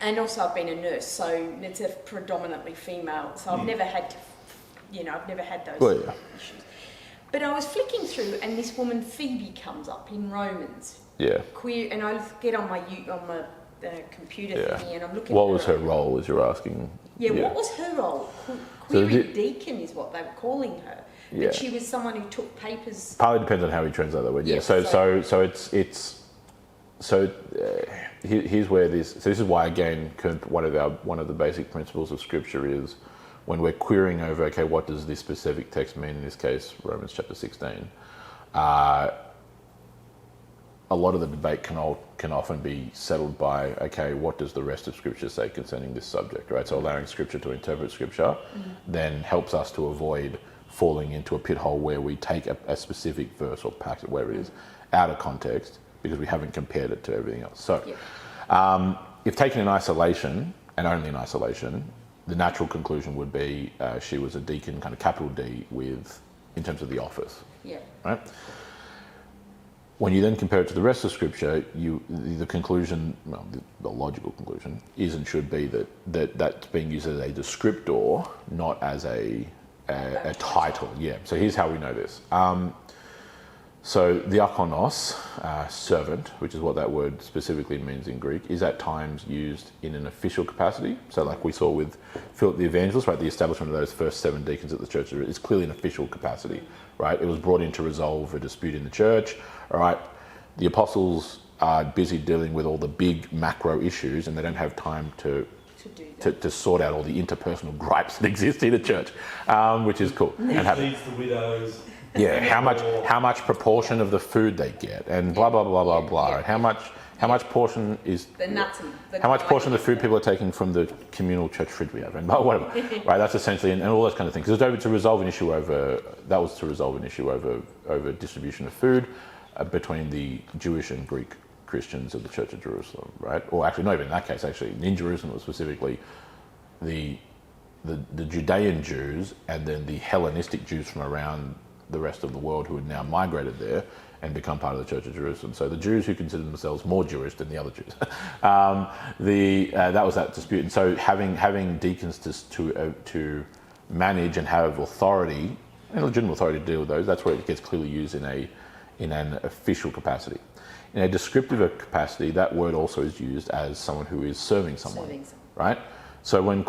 and also I've been a nurse, so it's a predominantly female. So I've never had to, I've never had those issues. But I was flicking through, and this woman Phoebe comes up in Romans. Yeah. Queer, and I get on my computer thingy, and I'm looking. What was her role, as you're asking? Yeah, what was her role? Query deacon is what they were calling her. But she was someone who took papers. Partly depends on how we translate that word. Yeah. Here's where this. So this is why again, one of the basic principles of Scripture is when we're querying over, okay, what does this specific text mean? In this case, Romans chapter 16. A lot of the debate can often be settled by, okay, what does the rest of Scripture say concerning this subject, right? So allowing Scripture to interpret Scripture then helps us to avoid falling into a pit hole where we take a specific verse or passage, wherever it is, out of context because we haven't compared it to everything else. So if taken in isolation, and only in isolation, the natural conclusion would be she was a deacon, kind of capital D, in terms of the office. Yeah. Right? When you then compare it to the rest of Scripture, the conclusion, well, the logical conclusion, is and should be that's being used as a descriptor, not as a title. Yeah. So here's how we know this. So diakonos, servant, which is what that word specifically means in Greek, is at times used in an official capacity. So like we saw with Philip the Evangelist, right, the establishment of those first 7 deacons at the church is clearly an official capacity, right? It was brought in to resolve a dispute in the church, all right? The apostles are busy dealing with all the big macro issues and they don't have time to sort out all the interpersonal gripes that exist in a church, which is cool. And feeds the widows. Yeah, how much proportion of the food they get, and blah blah blah blah blah. And how much portion is the nuts and how much portion of the food people are taking from the communal church fridge we have, and whatever. Right, that's essentially and all those kind of things. Because it was to resolve an issue over distribution of food between the Jewish and Greek Christians of the Church of Jerusalem, right? Or actually, not even in that case. Actually, in Jerusalem, it was specifically the Judean Jews and then the Hellenistic Jews from around the rest of the world who had now migrated there and become part of the Church of Jerusalem. So the Jews who considered themselves more Jewish than the other Jews, that was that dispute. And so having deacons to manage and have authority, and legitimate authority to deal with those, that's where it gets clearly used in an official capacity. In a descriptive capacity, that word also is used as someone who is serving someone. Right? So when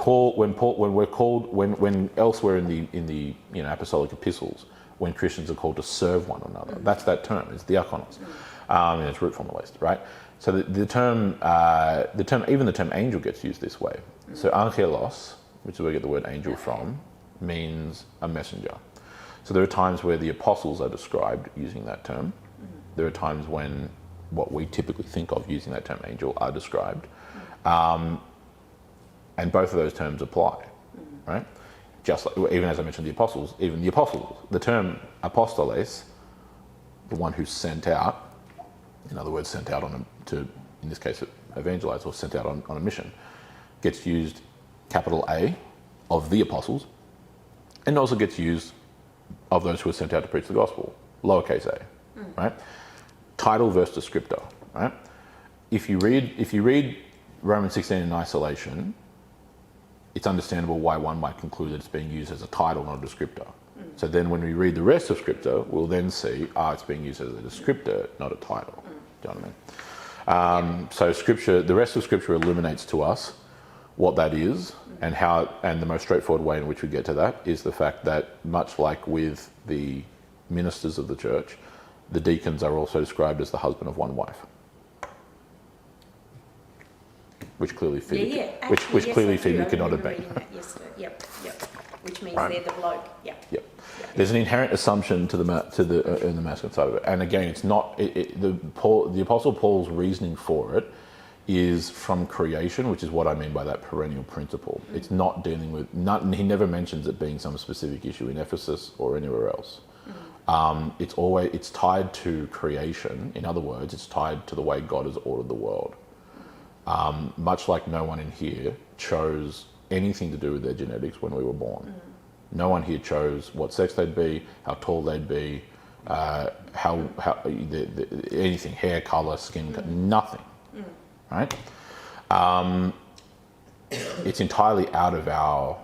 elsewhere in the apostolic epistles, when Christians are called to serve one another, that's that term. It's diakonos, in its root form at least, right? So the term angel gets used this way. So angelos, which is where we get the word angel from, means a messenger. So there are times where the apostles are described using that term. There are times when what we typically think of using that term angel are described. And both of those terms apply, right? just like, even as I mentioned the apostles, the term apostoles, the one who's sent out, in other words, sent out in this case, evangelize or sent out on a mission, gets used capital A of the apostles, and also gets used of those who are sent out to preach the gospel, lowercase a, right? Title versus descriptor, right? If you read Romans 16 in isolation, it's understandable why one might conclude that it's being used as a title, not a descriptor. So then when we read the rest of Scripture, we'll then see, it's being used as a descriptor, not a title. Do you know what I mean? So Scripture, the rest of Scripture illuminates to us what that is, and the most straightforward way in which we get to that is the fact that, much like with the ministers of the church, the deacons are also described as the husband of one wife, which clearly Phoebe, clearly Phoebe could not have been. Yep. Which means they're the bloke. Yep. There's an inherent assumption in the masculine side of it, and again, it's not the Apostle Paul's reasoning for it is from creation, which is what I mean by that perennial principle. It's not dealing with he never mentions it being some specific issue in Ephesus or anywhere else. It's tied to creation. In other words, it's tied to the way God has ordered the world. Much like no one in here chose anything to do with their genetics when we were born. No one here chose what sex they'd be, how tall they'd be, anything, hair color, skin, nothing. Right? It's entirely out of our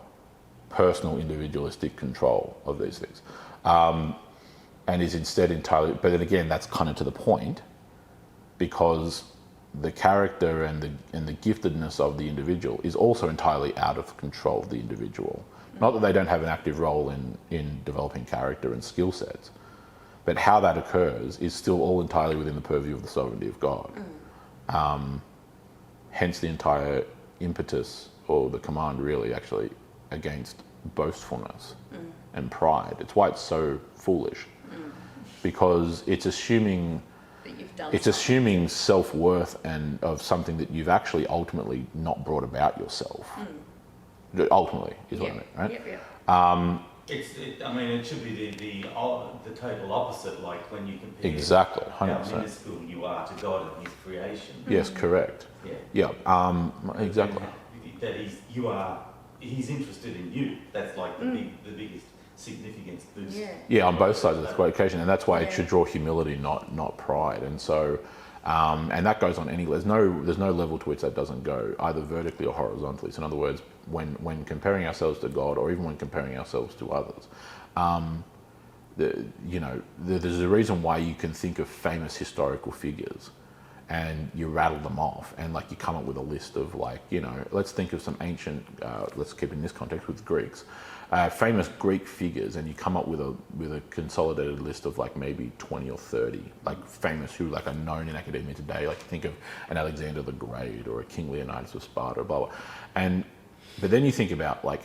personal individualistic control of these things, and is instead entirely. But then again, that's kind of to the point, because the character and the giftedness of the individual is also entirely out of control of the individual. Not that they don't have an active role in developing character and skill sets, but how that occurs is still all entirely within the purview of the sovereignty of God. Hence the entire impetus, or the command really, actually, against boastfulness and pride. It's why it's so foolish, because it's assuming self-worth and of something that you've actually ultimately not brought about yourself. Ultimately is what I mean, right? It should be the total opposite, like when you compare exactly 100%. how minuscule you are to God and His creation. Yes, correct. Exactly. He's interested in you. That's like the biggest significance boost. Yeah, on both sides of the equation, and that's why it should draw humility, not pride. And so, and that goes on any. There's no level to which that doesn't go, either vertically or horizontally. So in other words, when comparing ourselves to God, or even when comparing ourselves to others, there's a reason why you can think of famous historical figures, and you rattle them off, and like you come up with a list of let's think of some ancient. Let's keep in this context with Greeks. Famous Greek figures, and you come up with a consolidated list of like maybe 20 or 30 like famous who like are known in academia today. Like think of an Alexander the Great or a King Leonidas of Sparta, blah blah. But then you think about like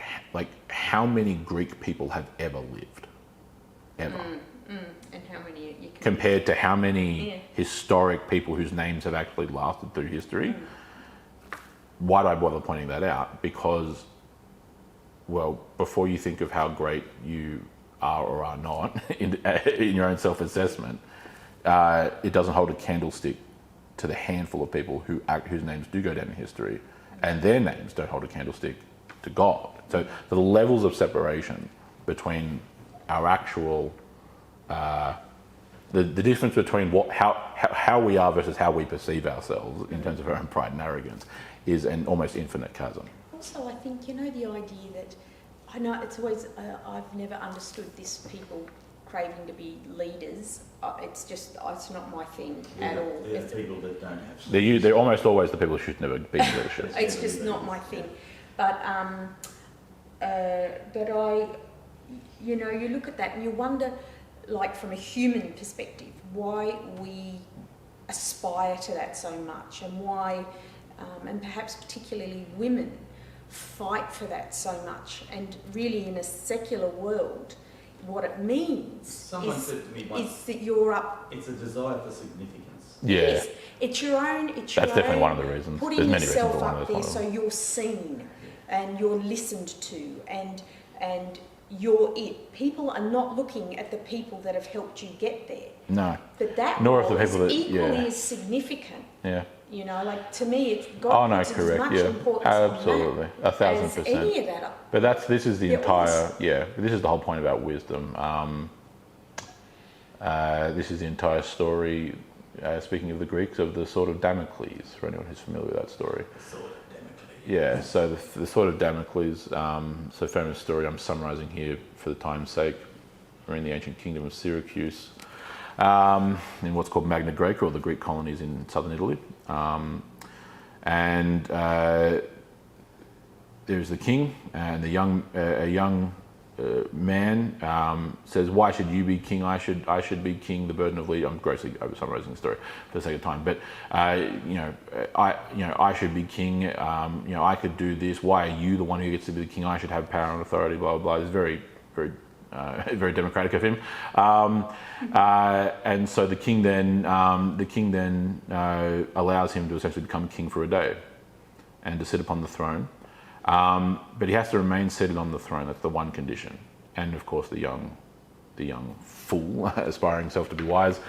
how many Greek people have ever lived, ever, and how many you can compared to how many historic people whose names have actually lasted through history. Why do I bother pointing that out? Because, well, before you think of how great you are or are not in your own self-assessment, it doesn't hold a candlestick to the handful of people whose names do go down in history, and their names don't hold a candlestick to God. So the levels of separation between our actual, the difference between how we are versus how we perceive ourselves in terms of our own pride and arrogance is an almost infinite chasm. Also, I think, the idea that, I know it's always, I've never understood this people craving to be leaders. It's not my thing at all. They're people that don't have... They're almost always the people who should never be in leadership. It's just not my thing. But you look at that and you wonder, like from a human perspective, why we aspire to that so much, and why, and perhaps particularly women, fight for that so much. And really, in a secular world, what it means said to me once, is that you're up. It's a desire for significance. Yeah. Yes, it's your own. It's That's your definitely own, one of the reasons. Putting There's many yourself reasons, but up there so you're seen and you're listened to, and and you're it. People are not looking at the people that have helped you get there. No. But that Nor role of the people is that, equally as significant. Yeah. You know, like to me, it's Oh God no, puts as correct. much Yeah, importance absolutely, on that 1,000%. as any of that. But this is the They're entire, always- this is the whole point about wisdom. This is the entire story, speaking of the Greeks, of the sword of Damocles, for anyone who's familiar with that story. Sort of Damocles. Yeah, so the sword of Damocles, so famous story, I'm summarising here for the time's sake. We're in the ancient kingdom of Syracuse, in what's called Magna Graeca, or the Greek colonies in southern Italy. There's the king, and a young man says, "Why should you be king? I should be king. The burden of leadership." I'm grossly over summarising the story for the sake of time, but I should be king. I could do this. Why are you the one who gets to be the king? I should have power and authority. Blah blah blah. It's very very democratic of him, and so the king then allows him to essentially become king for a day, and to sit upon the throne. But he has to remain seated on the throne. That's the one condition. And of course, the young fool, aspiring himself to be wise,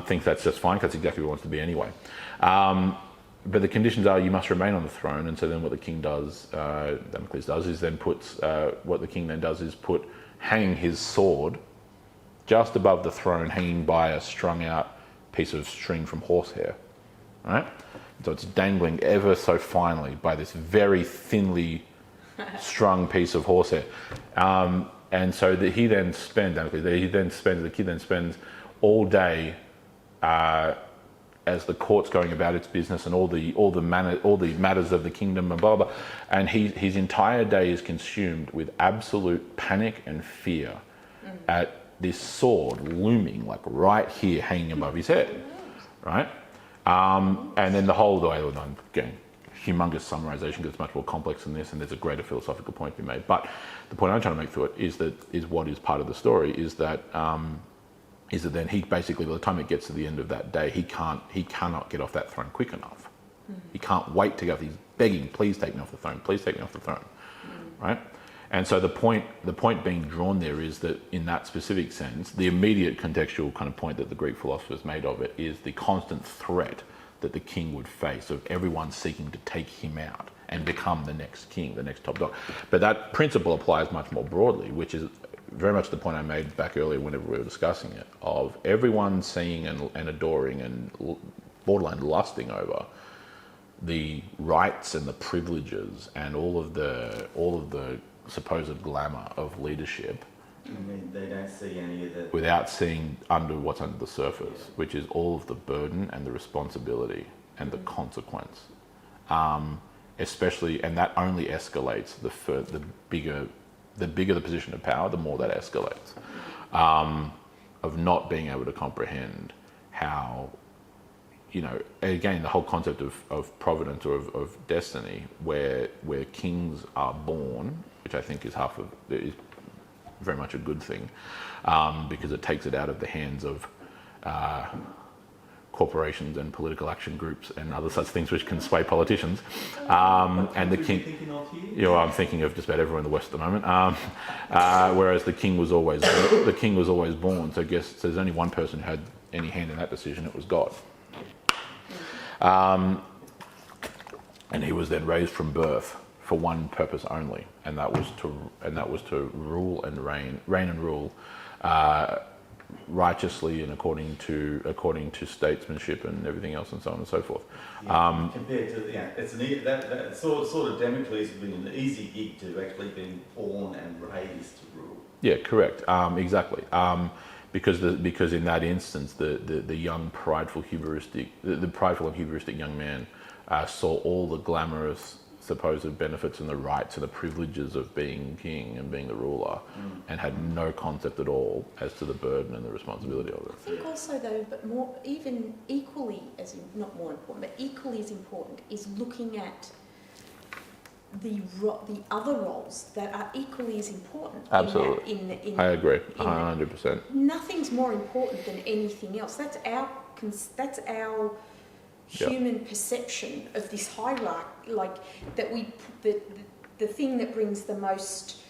thinks that's just fine because that's exactly what he wants to be anyway. But the conditions are you must remain on the throne. And so then what the king does, Damocles does, is then put hanging his sword just above the throne, hanging by a strung out piece of string from horsehair. Right? So it's dangling ever so finely by this very thinly strung piece of horsehair. And so the kid then spends all day as the court's going about its business and all the matters of the kingdom and blah blah. And his entire day is consumed with absolute panic and fear at this sword looming like right here, hanging above his head, right? And then the whole way, again, humongous summarization because it's much more complex than this, and there's a greater philosophical point to be made. But the point I'm trying to make through it is what is part of the story is that then he basically, by the time it gets to the end of that day, he cannot get off that throne quick enough. He can't wait to go. He's begging, please take me off the throne, please take me off the throne, right? And so the point being drawn there is that in that specific sense, the immediate contextual kind of point that the Greek philosophers made of it is the constant threat that the king would face of everyone seeking to take him out and become the next king, the next top dog. But that principle applies much more broadly, which is very much the point I made back earlier whenever we were discussing it, of everyone seeing and adoring and borderline lusting over the rights and the privileges and all of the supposed glamour of leadership. I mean, they don't see any of that without seeing what's under the surface, which is all of the burden and the responsibility and the consequence. Especially, and that only escalates the bigger the position of power, the more that escalates. Of not being able to comprehend how, again, the whole concept of providence or of destiny, where kings are born, which I think is is very much a good thing, because it takes it out of the hands of corporations and political action groups and other such things which can sway politicians. And the king, I'm thinking of just about everyone in the West at the moment. Whereas the king was always born. So I guess there's only one person who had any hand in that decision. It was God. And he was then raised from birth for one purpose only, and that was to rule and reign and rule righteously and according to statesmanship and everything else and so on and so forth. Compared to it's that sort of Damocles has been an easy gig to actually being born and raised to rule. Yeah, correct. Exactly. Because in that instance, the young prideful and hubristic young man saw all the glamorous supposed benefits and the rights and the privileges of being king and being the ruler, and had no concept at all as to the burden and the responsibility of it. I think also though, but equally as important is looking at the other roles that are equally as important. Absolutely. I agree, 100%. Nothing's more important than anything else. That's our human perception of this hierarchy, like that the thing that brings the most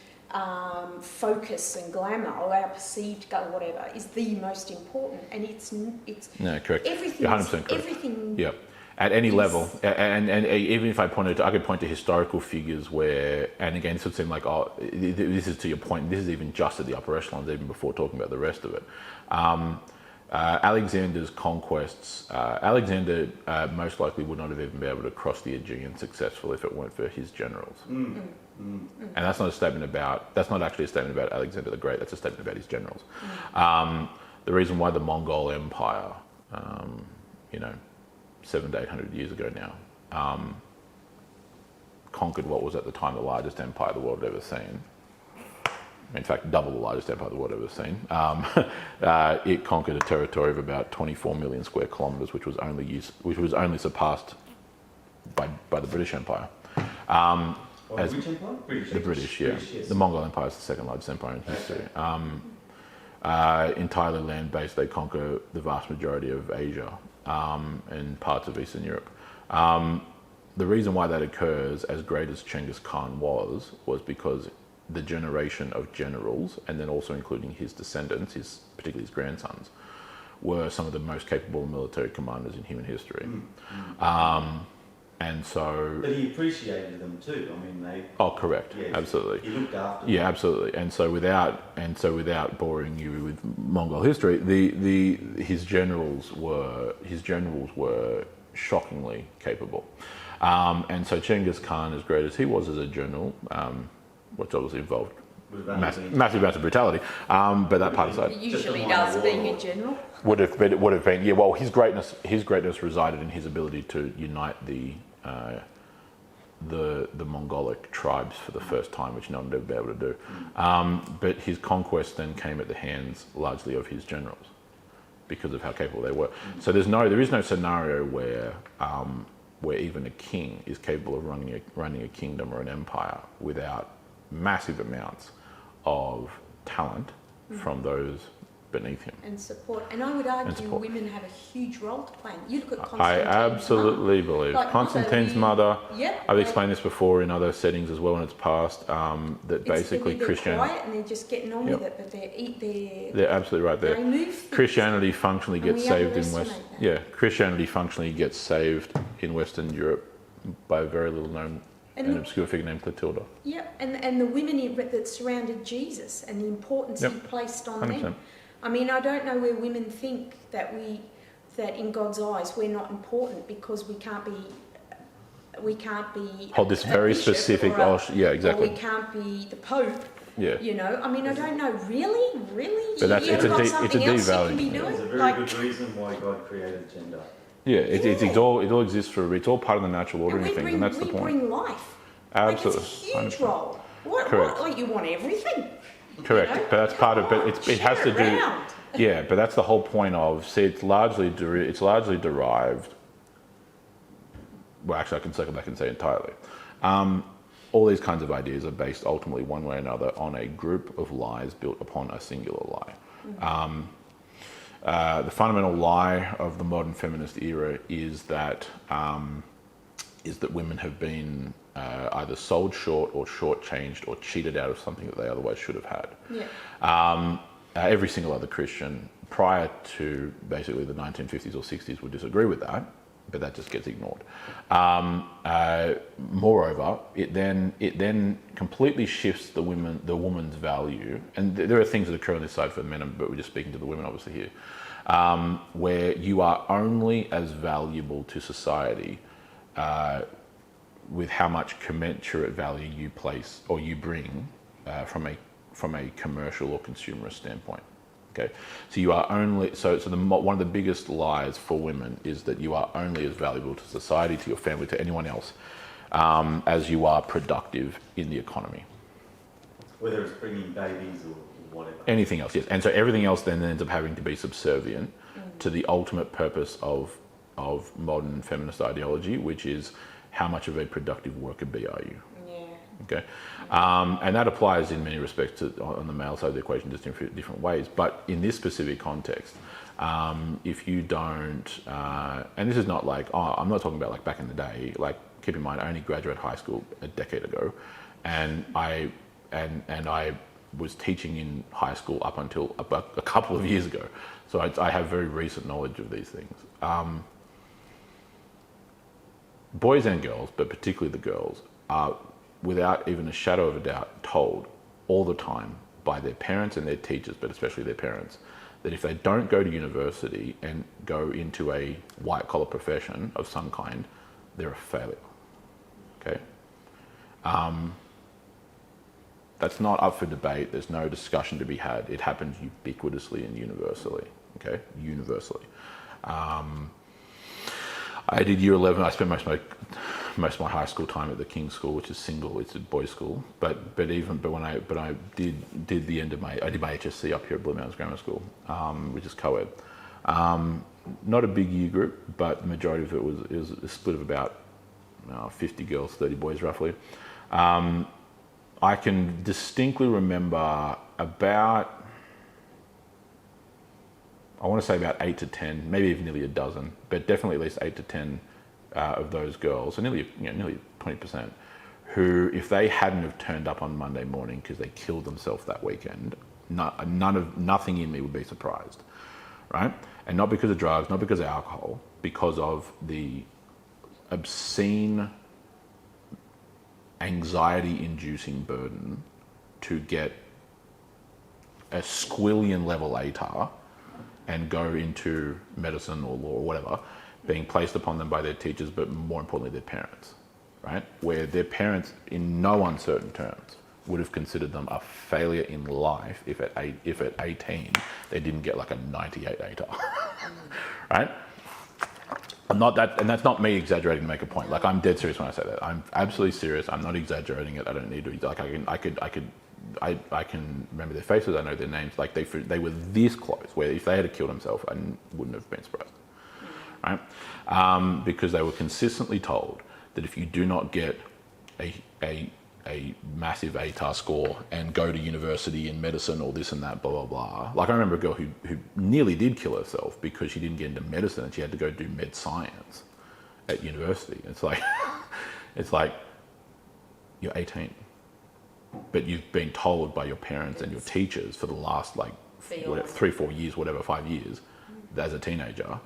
focus and glamour, or our perceived whatever, is the most important, and it's No, correct. everything. You're 100% correct. Everything. Yeah. At any is- level, and even if I could point to historical figures where, and again, this would seem like, oh, this is to your point, this is even just at the upper echelons, even before talking about the rest of it. Alexander's conquests, Alexander most likely would not have even been able to cross the Aegean successfully if it weren't for his generals. And that's not actually a statement about Alexander the Great, that's a statement about his generals. The reason why the Mongol Empire, 700 to 800 years ago now, conquered what was at the time the largest empire the world had ever seen. In fact, double the largest empire the world had ever seen. It conquered a territory of about 24 million square kilometres, which was only surpassed by the British Empire. Which empire? British. The British, yeah. British, yes. The Mongol Empire is the second largest empire in history. Entirely land-based, they conquer the vast majority of Asia and parts of Eastern Europe. The reason why that occurs, as great as Genghis Khan was because the generation of generals, and then also including his descendants, particularly his grandsons, were some of the most capable military commanders in human history. And so... But he appreciated them too. I mean, they... Oh, correct. Yes, Absolutely. He looked after them. Yeah, absolutely. And so without boring you with Mongol history, his generals were shockingly capable. And so Genghis Khan, as great as he was as a general, which obviously involved massive amounts of brutality, but that part aside, It usually does, being a general. would have been yeah. Well, his greatness resided in his ability to unite the Mongolic tribes for the first time, which no one would ever be able to do. But his conquest then came at the hands largely of his generals, because of how capable they were. So there is no scenario where even a king is capable of running a kingdom or an empire without massive amounts of talent from those beneath him. And support. And I would argue women have a huge role to play. You look at Constantine's I absolutely believe. Like, Constantine's mother, Yep. I've explained this before in other settings as well in its past, that basically they're Christianity... quiet and they're just getting on with it, but They're absolutely right there. they move things. Christianity functionally gets we saved in underestimate that. Yeah, Christianity functionally gets saved in Western Europe by a very little known and obscure figure named Clotilda. Yep, and the women that surrounded Jesus and the importance he placed on 100%. them. I mean, I don't know where women think that in God's eyes we're not important because we can't be Hold this very specific... yeah, exactly. Or we can't be the Pope. Yeah. You know, I mean, I don't know. Really? But that's, it's a devaluing. Be doing? There's a very good reason why God created gender. Yeah, it all exists it's all part of the natural ordering of things, and that's the point. We bring life. Absolutely. Like, it's a huge role. Correct. Like, you want everything. Correct, You know? but that's part of it. It has to do. Around. Yeah, but that's the whole point of. See, it's largely derived. Well, actually, I can circle back and say entirely. All these kinds of ideas are based ultimately, one way or another, on a group of lies built upon a singular lie. The fundamental lie of the modern feminist era is that women have been either sold short or shortchanged or cheated out of something that they otherwise should have had. Yeah. Every single other Christian prior to basically the 1950s or 60s would disagree with that, but that just gets ignored. Moreover, it then completely shifts the woman's value, and there are things that occur on this side for the men, but we're just speaking to the women obviously here, where you are only as valuable to society with how much commensurate value you place or you bring from a commercial or consumerist standpoint. Okay, so you are only one of the biggest lies for women is that you are only as valuable to society, to your family, to anyone else, as you are productive in the economy. Whether it's bringing babies or whatever. Anything else, yes. And so everything else then ends up having to be subservient to the ultimate purpose of modern feminist ideology, which is how much of a productive worker bee are you? Yeah. Okay, and that applies in many respects on the male side of the equation, just in different ways. But in this specific context, if you don't, and this is not like, I'm not talking about like back in the day. Like, keep in mind, I only graduated high school a decade ago, and I and I was teaching in high school up until about a couple of years ago, so I have very recent knowledge of these things. Boys and girls, but particularly the girls, are without even a shadow of a doubt told all the time by their parents and their teachers, but especially their parents, that if they don't go to university and go into a white-collar profession of some kind, they're a failure. Okay? That's not up for debate. There's no discussion to be had. It happens ubiquitously and universally. Okay? Universally. I did year 11. I spent most of my high school time at the King's School, which is single. It's a boys' school. But when I did the end of I did my HSC up here at Blue Mountains Grammar School, which is co-ed. Not a big year group, but the majority of it was a split of about 50 girls, 30 boys, roughly. I can distinctly remember about, I want to say about 8 to 10, maybe even nearly a dozen, but definitely at least 8 to 10 of those girls, so nearly 20%, who, if they hadn't have turned up on Monday morning because they killed themselves that weekend, nothing in me would be surprised, right? And not because of drugs, not because of alcohol, because of the obscene, anxiety-inducing burden to get a squillion level ATAR and go into medicine or law or whatever, being placed upon them by their teachers, but more importantly, their parents, right? Where their parents, in no uncertain terms, would have considered them a failure in life if at 18 they didn't get like a 98 ATAR, right? And that's not me exaggerating to make a point. Like, I'm dead serious when I say that. I'm absolutely serious. I'm not exaggerating it. I don't need to. Like, I can remember their faces. I know their names. Like, they were this close. Where if they had killed themselves, I wouldn't have been surprised, right? Because they were consistently told that if you do not get a massive ATAR score and go to university in medicine or this and that, blah, blah, blah. Like, I remember a girl who nearly did kill herself because she didn't get into medicine and she had to go do med science at university. It's like, you're 18, but you've been told by your parents and your teachers for the last 3, 4 years, whatever, 5 years, as a teenager,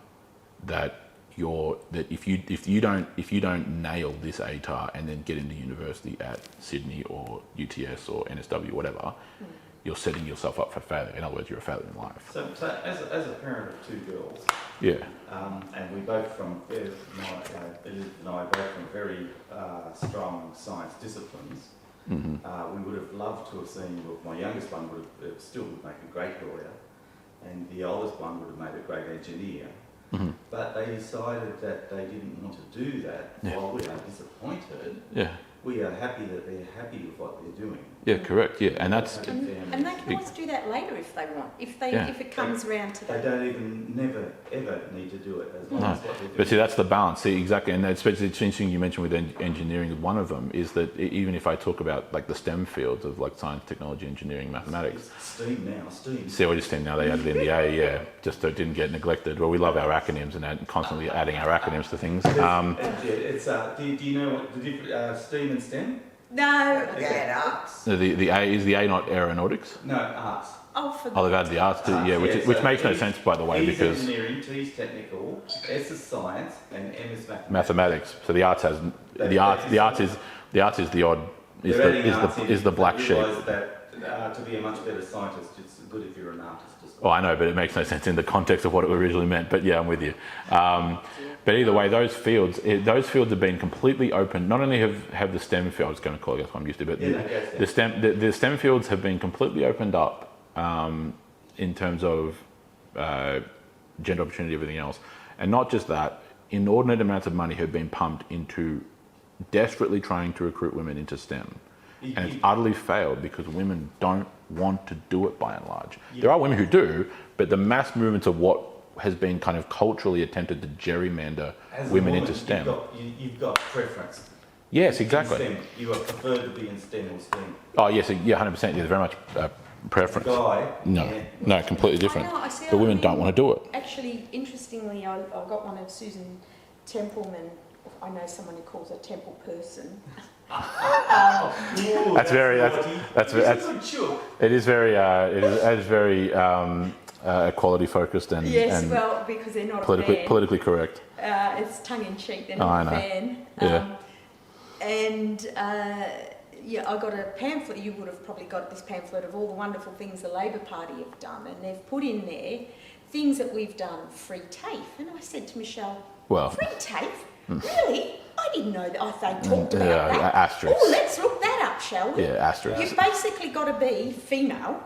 that if you don't nail this ATAR and then get into university at Sydney or UTS or NSW, whatever, you're setting yourself up for failure. In other words, you're a failure in life. So as a parent of 2 girls, yeah, and we both from Elizabeth and I both from very strong science disciplines. mm-hmm. We would have loved to have seen. Well, my youngest one would make a great lawyer, and the oldest one would have made a great engineer. Mm-hmm. But they decided that they didn't want to do that. Yeah. While we are disappointed, yeah, we are happy that they're happy with what they're doing. yeah, correct, yeah, and that's And they can always do that later if they want, if it comes around to They that. don't even never ever need to do it as long as what they're doing. But see, that's the balance. See, exactly, and it's interesting you mentioned with engineering. One of them is that even if I talk about like the STEM fields of like science, technology, engineering, mathematics. It's STEAM now. STEAM. See, what is STEM now? They added in the A, yeah, just so it didn't get neglected. Well, we love our acronyms and constantly adding our acronyms to things. It's do you know what the difference STEAM and STEM? No. Yeah, arts. The A is the A not aeronautics? No, arts. Oh, they've added the arts too, yeah, which makes no sense, by the way, because engineering, T is technical, S is science, and M is mathematics. So the arts has the arts is the odd is the black sheep. That to be a much better scientist, it's good if you're an artist as well. Oh, I know, but it makes no sense in the context of what it originally meant. But yeah, I'm with you. But either way, those fields have been completely open. Not only have the STEM field, I was going to call it, that's what I'm used to, but the STEM fields have been completely opened up in terms of gender opportunity, everything else. And not just that, inordinate amounts of money have been pumped into desperately trying to recruit women into STEM. And it's utterly failed because women don't want to do it by and large. Yeah. There are women who do, but the mass movements of what has been kind of culturally attempted to gerrymander women into STEM. You've got preference. Yes, exactly. STEM. You are preferred to be in STEM or STEM. Oh, yes, yeah, 100%. Yeah, very much preference. No, completely different. But women don't want to do it. Actually, interestingly, I got one of Susan Templeman I know someone who calls a temple person. That's very. It is very equality focused and Yes, and well, because they're not a fan. politically correct. It's tongue in cheek. They're not a fan. Yeah. I got a pamphlet. You would have probably got this pamphlet of all the wonderful things the Labor Party have done, and they've put in there things that we've done. Free TAFE, and I said to Michelle, Well, free TAFE? Really? I didn't know that. They talked about that. Asterisk. Oh, let's look that up, shall we? Yeah, asterisk. You've basically got to be female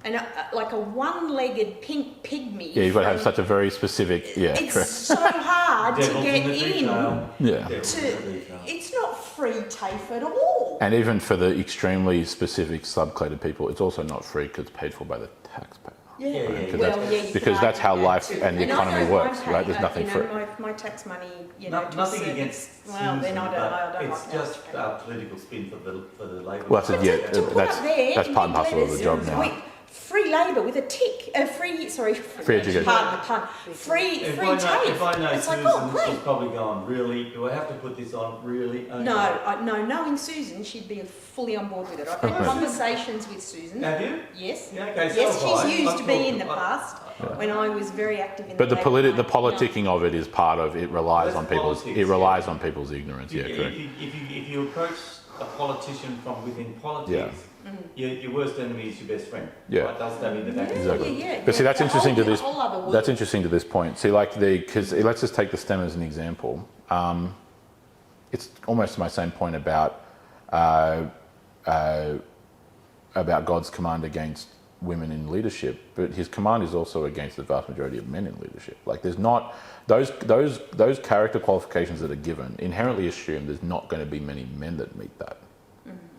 and like a one-legged pink pygmy. Yeah, you've got to have such a very specific. Yeah, It's correct. so hard to Devil's get in the detail. Yeah. Devil's in the detail. It's not free TAFE at all. And even for the extremely specific subclated people, it's also not free because it's paid for by the taxpayer. Yeah, Because that's how life and the economy works, right? There's nothing free. My tax money, Nothing against well, then Susan, I don't but like it's just a political spin for the Labor Well, Party. that's part and parcel of the job now. Free labour with a tick. Free education. Pardon the pun. Free TAFE. If I know It's Susan, like, oh, great. she's probably going, really? Do I have to put this on? Really? Okay. No, knowing Susan, she'd be fully on board with it. I've had conversations with Susan. Have you? Yes. Yeah, okay, so Yes, have I. she's used I've to be in the talked- past when I was very active in But the Labor Party. politicking of it is part of it. Relies That's on people's politics, it relies on people's ignorance. Yeah, If correct. you approach a politician from within politics, your worst enemy is your best friend. Yeah. Right? They'll stab you in the back. Exactly. But see, that's interesting to this. Whole other world. That's interesting to this point. See, because let's just take the STEM as an example. It's almost my same point about God's command against women in leadership, but His command is also against the vast majority of men in leadership. Like, there's not those character qualifications that are given inherently assume there's not going to be many men that meet that,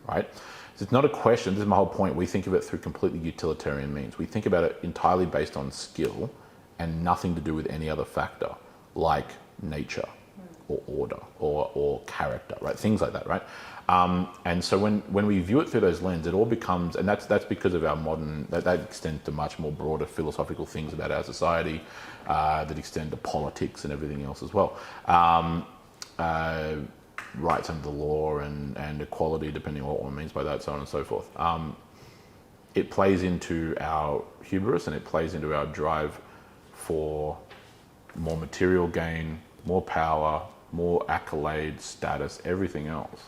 right? So it's not a question. This is my whole point. We think of it through completely utilitarian means. We think about it entirely based on skill and nothing to do with any other factor, like nature or order or character, right? Things like that, right? And so when we view it through those lenses, it all becomes, and that's because of our modern, that extends to much more broader philosophical things about our society, that extend to politics and everything else as well. Rights under the law and equality, depending on what one means by that, so on and so forth. It plays into our hubris and it plays into our drive for more material gain, more power, more accolades, status, everything else.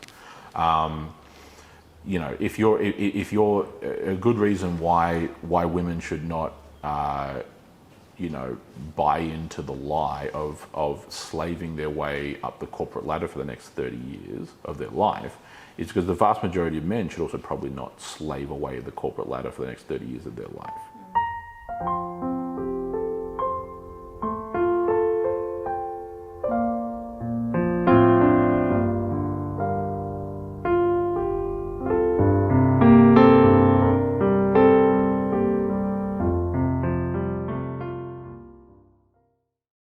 If you're a good reason why women should not buy into the lie of slaving their way up the corporate ladder for the next 30 years of their life, is because the vast majority of men should also probably not slave away the corporate ladder for the next 30 years of their life.